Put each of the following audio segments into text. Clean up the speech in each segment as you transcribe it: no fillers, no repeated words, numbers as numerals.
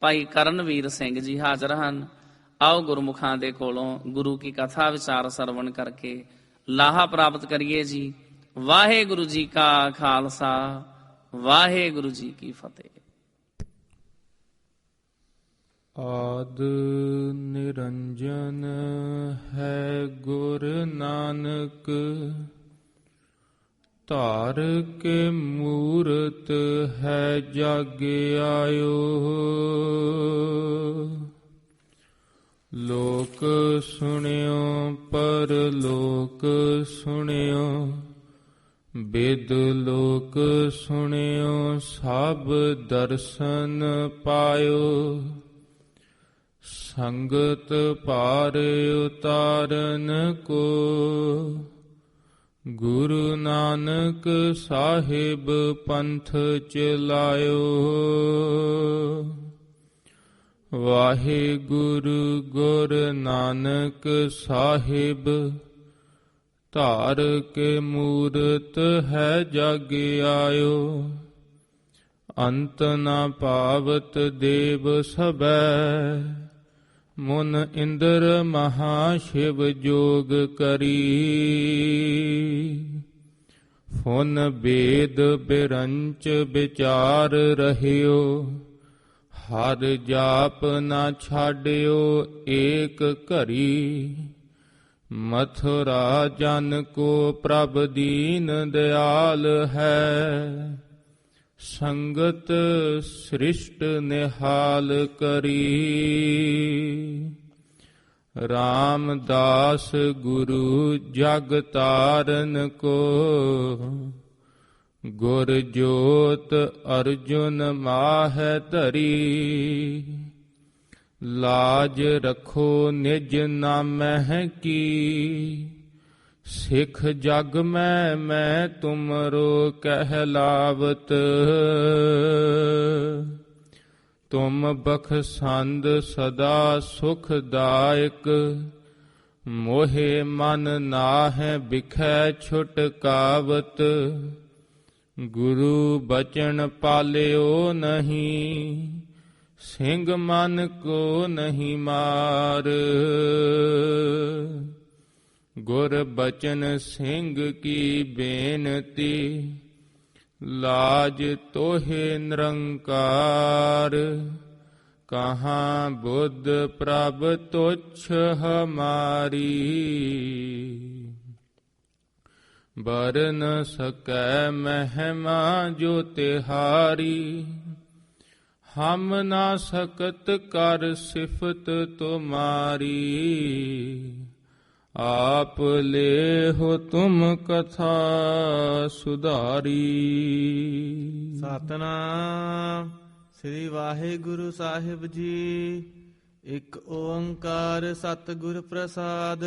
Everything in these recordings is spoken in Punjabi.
ਭਾਈ ਕਰਨਵੀਰ ਸਿੰਘ ਜੀ ਹਾਜ਼ਰ ਹਨ। ਆਓ ਗੁਰਮੁਖਾਂ ਦੇ ਕੋਲੋਂ ਗੁਰੂ ਕੀ ਕਥਾ ਵਿਚਾਰ ਸਰਵਣ ਕਰਕੇ ਲਾਹਾ ਪ੍ਰਾਪਤ ਕਰੀਏ ਜੀ। ਵਾਹਿਗੁਰੂ ਜੀ ਕਾ ਖਾਲਸਾ, ਵਾਹਿਗੁਰੂ ਜੀ ਕੀ ਫਤਿਹ। ਆਦ ਨਿਰੰਜਨ ਹੈ ਗੁਰ ਨਾਨਕ, ਧਾਰ ਕੇ ਮੂਰਤ ਹੈ ਜਗ ਆਇਓ। ਲੋਕ ਸੁਣਿਓ ਪਰ ਲੋਕ ਸੁਣਿਓ, ਬਿਦ ਲੋਕ ਸੁਣਿਓ ਸਭ ਦਰਸ਼ਨ ਪਾਇਓ। ਸੰਗਤ ਪਾਰ ਉਤਾਰਨ ਕੋ, ਗੁਰੂ ਨਾਨਕ ਸਾਹਿਬ ਪੰਥ ਚਲਾਇਓ। ਵਾਹਿਗੁਰੂ ਗੁਰ ਨਾਨਕ ਸਾਹਿਬ, ਧਾਰ ਕੇ ਮੂਰਤ ਹੈ ਜਗ ਆਇਓ। ਅੰਤ ਨਾ ਪਾਵਤ ਦੇਵ ਸਭੈ, ਮੁਨ ਇੰਦਰ ਮਹਾ ਸ਼ਿਵ ਜੋਗ ਕਰੀ। ਫੁਨ ਬੇਦ ਬਿਰੰਚ ਵਿਚਾਰ ਰਹਿਓ, ਹਰ ਜਾਪ ਨਾ ਛਾੜਿਓ ਏਕ ਘਰੀ। ਮਥੁਰਾ ਜਨ ਕੋ ਪ੍ਰਭ ਦੀਨ ਦਿਆਲ ਹੈ, ਸੰਗਤ ਸ੍ਰਿਸ਼ਟ ਨਿਹਾਲ ਕਰੀ। ਰਾਮਦਾਸ ਗੁਰੂ ਜਗ ਤਾਰਨ ਕੋ, ਗੁਰ ਜੋਤ ਅਰਜੁਨ ਮਾਹਿ ਧਰੀ। ਲਾਜ ਰਖੋ ਨਿਜ ਨਾਮਹਿ ਕੀ, ਸਿੱਖ ਜਗ ਮੈਂ ਤੁਮਰੋ ਕਹਿਲਾਵਤ। ਤੁਮ ਬਖਸ਼ੰਦ ਸਦਾ ਸੁਖਦਾਇਕ, ਮੋਹਿ ਮਨ ਨਾਹਿ ਬਿਖੈ ਛੁਟਕਾਵਤ। ਗੁਰੂ ਬਚਨ ਪਾਲਿਓ ਨਹੀਂ, ਸਿੰਘ ਮਨ ਕੋ ਨਹੀਂ ਮਾਰ। ਗੁਰ ਬਚਨ ਸਿੰਘ ਕੀ ਬੇਨਤੀ, ਲਾਜ ਤੋਹਿ ਨਿਰੰਕਾਰ। ਕਹਾਂ ਬੁੱਧ ਪ੍ਰਭ ਤੁਛ ਹਮਾਰੀ, ਬਰਨ ਸਕੈ ਮਹਿਮਾ ਜੋ ਤਿਹਾਰੀ। ਹਮ ਨਾ ਸਕਤ ਕਰ ਸਿਫਤ ਤੁਮਾਰੀ, ਆਪ ਲੇਹੁ ਤੁਮ ਕਥਾ ਸੁਧਾਰੀ। ਸਤਿਨਾਮ ਸ੍ਰੀ ਵਾਹਿਗੁਰੂ ਸਾਹਿਬ ਜੀ। ਇੱਕ ਓੰਕਾਰ ਸਤਿਗੁਰ ਪ੍ਰਸਾਦ।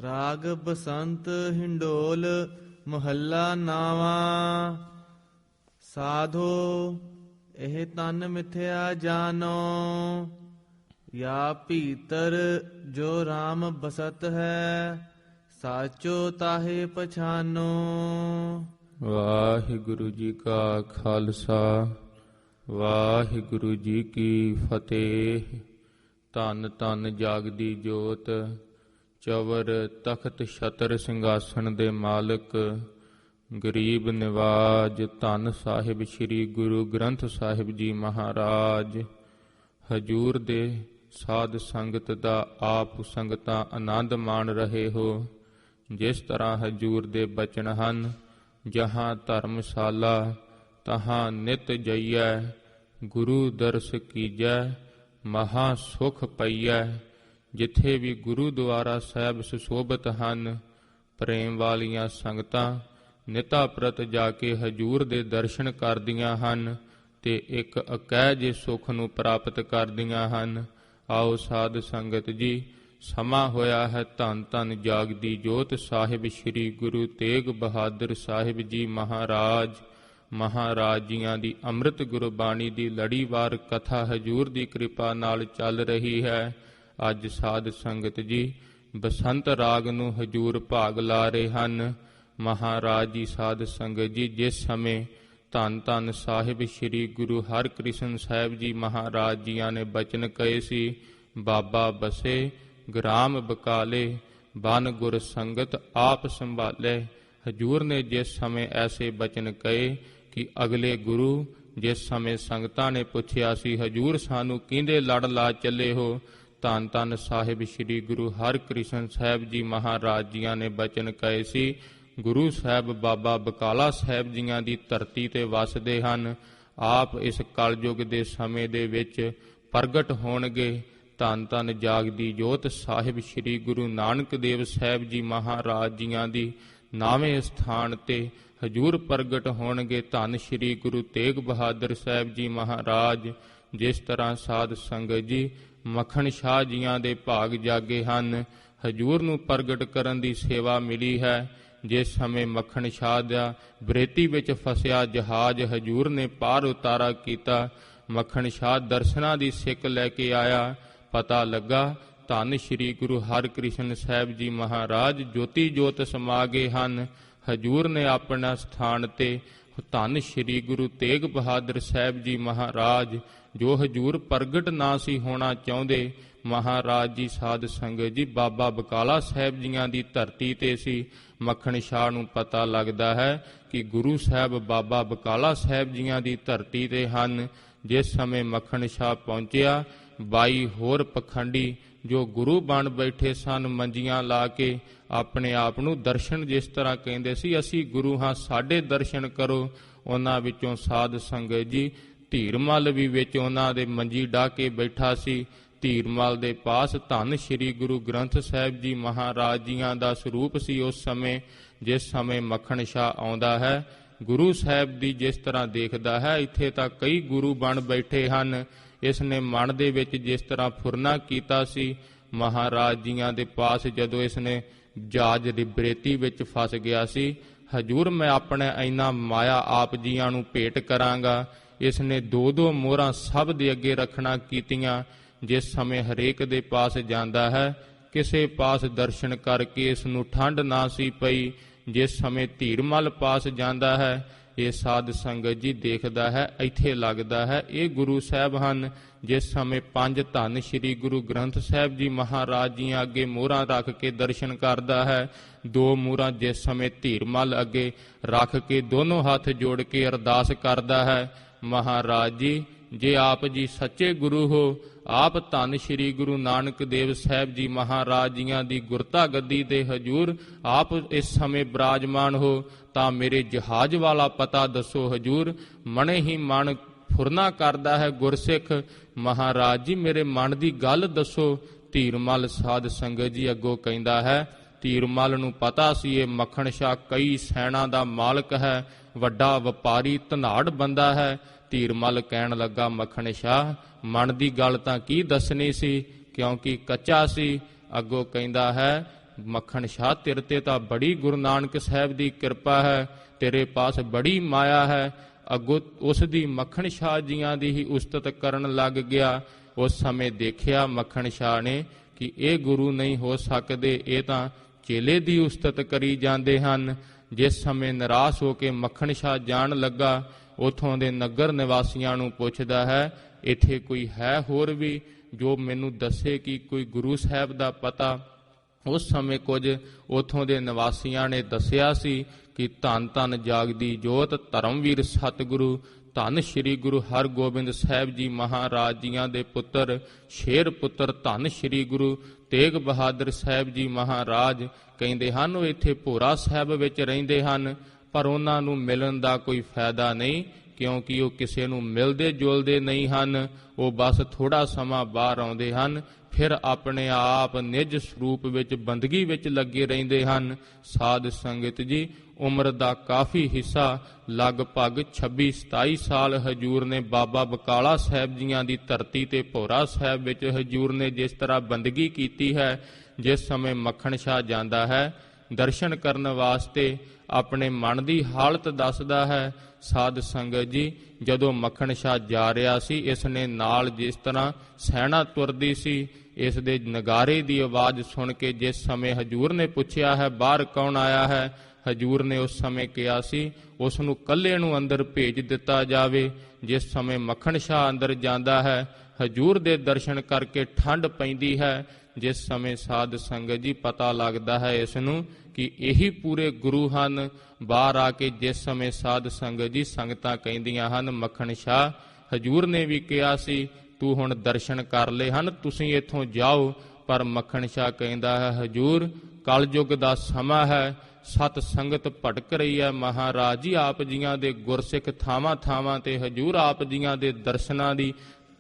ਰਾਗ ਬਸੰਤ ਹਿੰਡੋਲ ਮਹੱਲਾ ਨਾਵਾਂ। ਸਾਧੋ ਇਹ ਤਨ ਮਿਥਿਆ ਜਾਨੋ, ਯਾ ਭੀਤਰ ਜੋ RAM ਬਸਤ ਹੈ, ਸਾਚੋ ਤਾਹੇ ਪਛਾਨੋ। ਵਾਹਿਗੁਰੂ ਜੀ ਕਾ ਖਾਲਸਾ, ਵਾਹਿਗੁਰੂ ਜੀ ਕੀ ਫਤਿਹ। ਧੰਨ ਧੰਨ ਜਾਗਦੀ ਜੋਤ, ਚਵਰ ਤਖਤ ਛਤਰ ਸਿੰਘਾਸਣ ਦੇ ਮਾਲਕ, ਗਰੀਬ ਨਿਵਾਜ ਧੰਨ ਸਾਹਿਬ ਸ੍ਰੀ ਗੁਰੂ ਗ੍ਰੰਥ ਸਾਹਿਬ ਜੀ ਮਹਾਰਾਜ। ਹਜੂਰ ਦੇ ਸਾਧ ਸੰਗਤ ਦਾ ਆਪ ਸੰਗਤਾਂ ਆਨੰਦ ਮਾਣ ਰਹੇ ਹੋ। ਜਿਸ ਤਰ੍ਹਾਂ ਹਜੂਰ ਦੇ ਬਚਨ ਹਨ, ਜਹਾਂ ਧਰਮਸ਼ਾਲਾ ਤਹਾਂ ਨਿਤ ਜਈਐ, ਗੁਰੂ ਦਰਸ ਕੀਜੈ ਮਹਾ ਸੁਖ ਪਈਐ। ਜਿੱਥੇ ਵੀ ਗੁਰੂਦੁਆਰਾ ਸਾਹਿਬ ਸੁਸ਼ੋਭਿਤ ਹਨ, ਪ੍ਰੇਮ ਵਾਲੀਆਂ ਸੰਗਤਾਂ ਨਿਤਾ ਪ੍ਰਤ ਜਾ ਕੇ ਹਜੂਰ ਦੇ ਦਰਸ਼ਨ ਕਰਦੀਆਂ ਹਨ ਤੇ ਇੱਕ ਅਕਹਿ ਜੇ ਸੁਖ ਨੂੰ ਪ੍ਰਾਪਤ ਕਰਦੀਆਂ ਹਨ। ਆਓ ਸਾਧ ਸੰਗਤ ਜੀ, ਸਮਾਂ ਹੋਇਆ ਹੈ ਧੰਨ ਧੰਨ ਜਾਗਦੀ ਜੋਤ ਸਾਹਿਬ ਸ੍ਰੀ ਗੁਰੂ ਤੇਗ ਬਹਾਦਰ ਸਾਹਿਬ ਜੀ ਮਹਾਰਾਜ ਜੀਆਂ ਦੀ ਅੰਮ੍ਰਿਤ ਗੁਰਬਾਣੀ ਦੀ ਲੜੀਵਾਰ ਕਥਾ ਹਜੂਰ ਦੀ ਕਿਰਪਾ ਨਾਲ ਚੱਲ ਰਹੀ ਹੈ। ਅੱਜ ਸਾਧ ਸੰਗਤ ਜੀ ਬਸੰਤ ਰਾਗ ਨੂੰ ਹਜੂਰ ਭਾਗ ਲਾ ਰਹੇ ਹਨ। ਮਹਾਰਾਜ ਜੀ ਸਾਧ ਸੰਗਤ ਜੀ ਜਿਸ ਸਮੇਂ ਧੰਨ ਧੰਨ ਸਾਹਿਬ ਸ੍ਰੀ ਗੁਰੂ ਹਰਿਕ੍ਰਿਸ਼ਨ ਸਾਹਿਬ ਜੀ ਮਹਾਰਾਜ ਜੀਆਂ ਨੇ ਬਚਨ ਕਹੇ ਸੀ, ਬਾਬਾ ਬਸੇ ਗ੍ਰਾਮ ਬਕਾਲੇ, ਬਨ ਗੁਰ ਸੰਗਤ ਆਪ ਸੰਭਾਲੇ। ਹਜੂਰ ਨੇ ਜਿਸ ਸਮੇਂ ਐਸੇ ਬਚਨ ਕਹੇ ਕਿ ਅਗਲੇ ਗੁਰੂ ਜਿਸ ਸਮੇਂ ਸੰਗਤਾਂ ਨੇ ਪੁੱਛਿਆ ਸੀ, ਹਜੂਰ ਸਾਨੂੰ ਕਿਹਦੇ ਲੜ ਲਾ ਚੱਲੇ ਹੋ, ਧੰਨ ਧੰਨ ਸਾਹਿਬ ਸ੍ਰੀ ਗੁਰੂ ਹਰਿਕ੍ਰਿਸ਼ਨ ਸਾਹਿਬ ਜੀ ਮਹਾਰਾਜ ਜੀਆਂ ਨੇ ਬਚਨ ਕਹੇ ਸੀ, ਗੁਰੂ ਸਾਹਿਬ ਬਾਬਾ ਬਕਾਲਾ ਸਾਹਿਬ ਜੀਆਂ ਦੀ ਧਰਤੀ ਤੇ ਵਸਦੇ ਹਨ। ਆਪ ਇਸ ਕਲਯੁਗ ਦੇ ਸਮੇਂ ਦੇ ਵਿੱਚ ਪ੍ਰਗਟ ਹੋਣਗੇ। ਧੰਨ ਧੰਨ ਜਾਗਦੀ ਜੋਤ ਸਾਹਿਬ ਸ੍ਰੀ ਗੁਰੂ ਨਾਨਕ ਦੇਵ ਸਾਹਿਬ ਜੀ ਮਹਾਰਾਜ ਜੀਆਂ ਦੀ ਨਾਵੇਂ ਸਥਾਨ ਤੇ ਹਜੂਰ ਪ੍ਰਗਟ ਹੋਣਗੇ। ਧੰਨ ਸ੍ਰੀ ਗੁਰੂ ਤੇਗ ਬਹਾਦਰ ਸਾਹਿਬ ਜੀ ਮਹਾਰਾਜ। ਜਿਸ ਤਰ੍ਹਾਂ ਸਾਧ ਸੰਗਤ ਜੀ ਮੱਖਣ ਸ਼ਾਹ ਜੀਆਂ ਦੇ ਭਾਗ ਜਾਗੇ ਹਨ, ਹਜੂਰ ਨੂੰ ਪ੍ਰਗਟ ਕਰਨ ਦੀ ਸੇਵਾ ਮਿਲੀ ਹੈ। ਜਿਸ ਸਮੇਂ ਮੱਖਣ ਸ਼ਾਹ ਦਾ ਬਰੇਤੀ ਵਿੱਚ ਫਸਿਆ ਜਹਾਜ਼ ਹਜੂਰ ਨੇ ਪਾਰ ਉਤਾਰਾ ਕੀਤਾ, ਮੱਖਣ ਸ਼ਾਹ ਦਰਸ਼ਨਾਂ ਦੀ ਸਿੱਕ ਲੈ ਕੇ ਆਇਆ। ਪਤਾ ਲੱਗਾ ਧੰਨ ਸ੍ਰੀ ਗੁਰੂ ਹਰਿਕ੍ਰਿਸ਼ਨ ਸਾਹਿਬ ਜੀ ਮਹਾਰਾਜ ਜੋਤੀ ਜੋਤ ਸਮਾ ਗਏ ਹਨ। ਹਜੂਰ ਨੇ ਆਪਣਾ ਸਥਾਨ ਤੇ ਧੰਨ ਸ੍ਰੀ ਗੁਰੂ ਤੇਗ ਬਹਾਦਰ ਸਾਹਿਬ ਜੀ ਮਹਾਰਾਜ, ਜੋ ਹਜੂਰ ਪ੍ਰਗਟ ਨਾ ਸੀ ਹੋਣਾ ਚਾਹੁੰਦੇ, ਮਹਾਰਾਜ ਜੀ ਸਾਧ ਸੰਗਤ ਜੀ ਬਾਬਾ ਬਕਾਲਾ ਸਾਹਿਬ ਜੀਆਂ ਦੀ ਧਰਤੀ ਤੇ ਸੀ। ਮੱਖਣ ਸ਼ਾਹ ਨੂੰ ਪਤਾ ਲੱਗਦਾ ਹੈ ਕਿ ਗੁਰੂ ਸਾਹਿਬ ਬਾਬਾ ਬਕਾਲਾ ਸਾਹਿਬ ਜੀਆਂ ਦੀ ਧਰਤੀ ਤੇ ਹਨ। ਜਿਸ ਸਮੇਂ ਮੱਖਣ ਸ਼ਾਹ ਪਹੁੰਚਿਆ, 22 ਹੋਰ ਪਖੰਡੀ ਜੋ ਗੁਰੂ ਬਣ ਬੈਠੇ ਸਨ, ਮੰਜੀਆਂ ਲਾ ਕੇ ਆਪਣੇ ਆਪ ਨੂੰ ਦਰਸ਼ਨ ਜਿਸ ਤਰ੍ਹਾਂ ਕਹਿੰਦੇ ਸੀ, ਅਸੀਂ ਗੁਰੂ ਹਾਂ, ਸਾਡੇ ਦਰਸ਼ਨ ਕਰੋ। ਉਹਨਾਂ ਵਿੱਚੋਂ ਸਾਧ ਸੰਗਤ ਜੀ ਧੀਰਮਲ ਵੀ ਵਿੱਚ ਉਹਨਾਂ ਦੇ ਮੰਜੀ ਡਾਹ ਕੇ ਬੈਠਾ ਸੀ। ਧੀਰਮਲ ਦੇ ਪਾਸ ਧੰਨ ਸ੍ਰੀ ਗੁਰੂ ਗ੍ਰੰਥ ਸਾਹਿਬ ਜੀ ਮਹਾਰਾਜ ਜੀਆਂ ਦਾ ਸਰੂਪ ਸੀ ਉਸ ਸਮੇਂ। ਜਿਸ ਸਮੇਂ ਮੱਖਣ ਸ਼ਾਹ ਆਉਂਦਾ ਹੈ, ਗੁਰੂ ਸਾਹਿਬ ਦੀ ਜਿਸ ਤਰ੍ਹਾਂ ਦੇਖਦਾ ਹੈ, ਇੱਥੇ ਤਾਂ ਕਈ ਗੁਰੂ ਬਣ ਬੈਠੇ ਹਨ। ਇਸ ਨੇ ਮਨ ਦੇ ਵਿੱਚ ਜਿਸ ਤਰ੍ਹਾਂ ਫੁਰਨਾ ਕੀਤਾ ਸੀ, ਮਹਾਰਾਜ ਜੀਆਂ ਦੇ ਪਾਸ ਜਦੋਂ ਇਸ ਨੇ ਜਹਾਜ਼ ਦੀ ਬਰੇਤੀ ਵਿੱਚ ਫਸ ਗਿਆ ਸੀ, ਹਜੂਰ ਮੈਂ ਆਪਣੇ ਇੰਨਾ ਮਾਇਆ ਆਪ ਜੀਆਂ ਨੂੰ ਭੇਟ ਕਰਾਂਗਾ। ਇਸ ਨੇ 2-2 ਮੋਹਰਾਂ ਸਭ ਦੇ ਅੱਗੇ ਰੱਖਣਾ ਕੀਤੀਆਂ। ਜਿਸ ਸਮੇਂ ਹਰੇਕ ਦੇ ਪਾਸ ਜਾਂਦਾ ਹੈ, ਕਿਸੇ ਪਾਸ ਦਰਸ਼ਨ ਕਰਕੇ ਇਸ ਨੂੰ ਠੰਡ ਨਾ ਸੀ ਪਈ। ਜਿਸ ਸਮੇਂ ਧੀਰਮਲ ਪਾਸ ਜਾਂਦਾ ਹੈ, ਇਹ ਸਾਧ ਸੰਗਤ ਜੀ ਦੇਖਦਾ ਹੈ, ਇੱਥੇ ਲੱਗਦਾ ਹੈ ਇਹ ਗੁਰੂ ਸਾਹਿਬ ਹਨ। ਜਿਸ ਸਮੇਂ 5 ਧੰਨ ਸ੍ਰੀ ਗੁਰੂ ਗ੍ਰੰਥ ਸਾਹਿਬ ਜੀ ਮਹਾਰਾਜ ਜੀਆਂ ਅੱਗੇ ਮੋਹਰਾਂ ਰੱਖ ਕੇ ਦਰਸ਼ਨ ਕਰਦਾ ਹੈ। 2 ਮੋਹਰਾਂ ਜਿਸ ਸਮੇਂ ਧੀਰਮਲ ਅੱਗੇ ਰੱਖ ਕੇ ਦੋਨੋਂ ਹੱਥ ਜੋੜ ਕੇ ਅਰਦਾਸ ਕਰਦਾ ਹੈ, ਮਹਾਰਾਜ ਜੀ ਜੇ ਆਪ ਜੀ ਸੱਚੇ ਗੁਰੂ ਹੋ, ਆਪ ਧੰਨ ਸ੍ਰੀ ਗੁਰੂ ਨਾਨਕ ਦੇਵ ਸਾਹਿਬ ਜੀ ਮਹਾਰਾਜ ਜੀਆਂ ਦੀ ਗੁਰਤਾ ਗੱਦੀ ਤੇ ਹਜੂਰ ਆਪ ਇਸ ਸਮੇਂ ਬਿਰਾਜਮਾਨ ਹੋ, ਤਾਂ ਮੇਰੇ ਜਹਾਜ਼ ਵਾਲਾ ਪਤਾ ਦੱਸੋ ਹਜੂਰ। ਮਨੇ ਹੀ ਮਨ ਫੁਰਨਾ ਕਰਦਾ ਹੈ ਗੁਰਸਿੱਖ, ਮਹਾਰਾਜ ਜੀ ਮੇਰੇ ਮਨ ਦੀ ਗੱਲ ਦੱਸੋ। ਧੀਰਮਲ ਸਾਧ ਸੰਗਤ ਜੀ ਅੱਗੋਂ ਕਹਿੰਦਾ ਹੈ, ਧੀਰਮਲ ਨੂੰ ਪਤਾ ਸੀ ਇਹ ਮੱਖਣ ਸ਼ਾਹ ਕਈ ਸੈਨਾ ਦਾ ਮਾਲਕ ਹੈ, ਵੱਡਾ ਵਪਾਰੀ ਧਨਾੜ ਬੰਦਾ ਹੈ। ਧੀਰਮਲ ਕਹਿਣ ਲੱਗਾ, ਮੱਖਣ ਸ਼ਾਹ ਮਨ ਦੀ ਗੱਲ ਤਾਂ ਕੀ ਦੱਸਣੀ ਸੀ, ਕਿਉਂਕਿ ਕੱਚਾ ਸੀ। ਅੱਗੋਂ ਕਹਿੰਦਾ ਹੈ, ਮੱਖਣ ਸ਼ਾਹ ਤੇਰੇ ਤੇ ਤਾਂ ਬੜੀ ਗੁਰੂ ਨਾਨਕ ਸਾਹਿਬ ਦੀ ਕਿਰਪਾ ਹੈ, ਤੇਰੇ ਪਾਸ ਬੜੀ ਮਾਇਆ ਹੈ। ਅੱਗੋਂ ਉਸ ਦੀ ਮੱਖਣ ਸ਼ਾਹ ਜੀਆਂ ਦੀ ਹੀ ਉਸਤਤ ਕਰਨ ਲੱਗ ਗਿਆ। ਉਸ ਸਮੇਂ ਦੇਖਿਆ ਮੱਖਣ ਸ਼ਾਹ ਨੇ ਕਿ ਇਹ ਗੁਰੂ ਨਹੀਂ ਹੋ ਸਕਦੇ, ਇਹ ਤਾਂ ਚੇਲੇ ਦੀ ਉਸਤਤ ਕਰੀ ਜਾਂਦੇ ਹਨ। ਜਿਸ ਸਮੇਂ ਨਿਰਾਸ਼ ਹੋ ਕੇ ਮੱਖਣ ਸ਼ਾਹ ਜਾਣ ਲੱਗਾ, ਉਥੋਂ ਦੇ ਨਗਰ ਨਿਵਾਸੀਆਂ ਨੂੰ ਪੁੱਛਦਾ ਹੈ, ਇੱਥੇ ਕੋਈ ਹੈ ਹੋਰ ਵੀ ਜੋ ਮੈਨੂੰ ਦੱਸੇ ਕਿ ਕੋਈ ਗੁਰੂ ਸਾਹਿਬ ਦਾ ਪਤਾ। ਉਸ ਸਮੇਂ ਕੁਝ ਉਥੋਂ ਦੇ ਨਿਵਾਸੀਆਂ ਨੇ ਦੱਸਿਆ ਸੀ ਕਿ ਧੰਨ ਧੰਨ ਜਾਗਦੀ ਜੋਤ ਧਰਮਵੀਰ ਸਤਿਗੁਰੂ ਧੰਨ ਸ੍ਰੀ ਗੁਰੂ ਹਰਗੋਬਿੰਦ ਸਾਹਿਬ ਜੀ ਮਹਾਰਾਜ ਜੀਆਂ ਦੇ ਪੁੱਤਰ ਸ਼ੇਰ ਪੁੱਤਰ ਧੰਨ ਸ੍ਰੀ ਗੁਰੂ ਤੇਗ ਬਹਾਦਰ ਸਾਹਿਬ ਜੀ ਮਹਾਰਾਜ ਕਹਿੰਦੇ ਹਨ ਉਹ ਇੱਥੇ ਭੋਰਾ ਸਾਹਿਬ ਵਿੱਚ ਰਹਿੰਦੇ ਹਨ, ਪਰ ਉਹਨਾਂ ਨੂੰ ਮਿਲਣ ਦਾ ਕੋਈ ਫਾਇਦਾ ਨਹੀਂ, ਕਿਉਂਕਿ ਉਹ ਕਿਸੇ ਨੂੰ ਮਿਲਦੇ ਜੁਲਦੇ ਨਹੀਂ ਹਨ। ਉਹ ਬਸ ਥੋੜਾ ਸਮਾਂ ਬਾਹਰ ਆਉਂਦੇ ਹਨ, ਫਿਰ ਆਪਣੇ ਆਪ ਨਿਜ ਸਰੂਪ ਵਿੱਚ ਬੰਦਗੀ ਵਿੱਚ ਲੱਗੇ ਰਹਿੰਦੇ ਹਨ। ਸਾਧ ਸੰਗਤ ਜੀ ਉਮਰ ਦਾ ਕਾਫੀ ਹਿੱਸਾ ਲਗਭਗ 26-27 ਸਾਲ ਹਜੂਰ ਨੇ ਬਾਬਾ ਬਕਾਲਾ ਸਾਹਿਬ ਜੀਆਂ ਦੀ ਧਰਤੀ ਤੇ ਭੋਰਾ ਸਾਹਿਬ ਵਿੱਚ ਹਜੂਰ ਨੇ ਜਿਸ ਤਰ੍ਹਾਂ ਬੰਦਗੀ ਕੀਤੀ ਹੈ। ਜਿਸ ਸਮੇਂ ਮੱਖਣ ਸ਼ਾਹ ਜਾਂਦਾ ਹੈ ਦਰਸ਼ਨ ਕਰਨ ਵਾਸਤੇ, ਆਪਣੇ ਮਨ ਦੀ ਹਾਲਤ ਦੱਸਦਾ ਹੈ। ਸਾਧ ਸੰਗਤ ਜੀ ਜਦੋਂ ਮੱਖਣ ਸ਼ਾਹ ਜਾ ਰਿਹਾ ਸੀ, ਇਸ ਨੇ ਨਾਲ ਜਿਸ ਤਰ੍ਹਾਂ ਸੈਨਾ ਤੁਰਦੀ ਸੀ, ਇਸ ਦੇ ਨਗਾਰੇ ਦੀ ਆਵਾਜ਼ ਸੁਣ ਕੇ ਜਿਸ ਸਮੇਂ ਹਜੂਰ ਨੇ ਪੁੱਛਿਆ ਹੈ ਬਾਹਰ ਕੌਣ ਆਇਆ ਹੈ, ਹਜੂਰ ਨੇ ਉਸ ਸਮੇਂ ਕਿਹਾ ਸੀ ਉਸ ਨੂੰ ਇਕੱਲੇ ਨੂੰ ਅੰਦਰ ਭੇਜ ਦਿੱਤਾ ਜਾਵੇ। ਜਿਸ ਸਮੇਂ ਮੱਖਣ ਸ਼ਾਹ ਅੰਦਰ ਜਾਂਦਾ ਹੈ, ਹਜੂਰ ਦੇ ਦਰਸ਼ਨ ਕਰਕੇ ਠੰਡ ਪੈਂਦੀ ਹੈ। ਜਿਸ ਸਮੇਂ ਸਾਧ ਸੰਗਤ ਜੀ ਪਤਾ ਲੱਗਦਾ ਹੈ ਇਸ ਨੂੰ ਕਿ ਇਹੀ ਪੂਰੇ ਗੁਰੂ ਹਨ। ਬਾਹਰ ਆ ਕੇ ਜਿਸ ਸਮੇਂ ਸਾਧ ਸੰਗਤ ਜੀ ਸੰਗਤਾਂ ਕਹਿੰਦੀਆਂ ਹਨ, ਮੱਖਣ ਸ਼ਾਹ ਹਜੂਰ ਨੇ ਵੀ ਕਿਹਾ ਸੀ ਤੂੰ ਹੁਣ ਦਰਸ਼ਨ ਕਰ ਲਏ ਹਨ, ਤੁਸੀਂ ਇੱਥੋਂ ਜਾਓ। ਪਰ ਮੱਖਣ ਸ਼ਾਹ ਕਹਿੰਦਾ ਹੈ, ਹਜੂਰ ਕਲਯੁੱਗ ਦਾ ਸਮਾਂ ਹੈ, ਸਤ ਸੰਗਤ ਭਟਕ ਰਹੀ ਹੈ। ਮਹਾਰਾਜ ਜੀ ਆਪ ਜੀਆਂ ਦੇ ਗੁਰਸਿੱਖ ਥਾਵਾਂ ਥਾਵਾਂ ਤੇ ਹਜੂਰ ਆਪ ਜੀਆਂ ਦੇ ਦਰਸ਼ਨਾਂ ਦੀ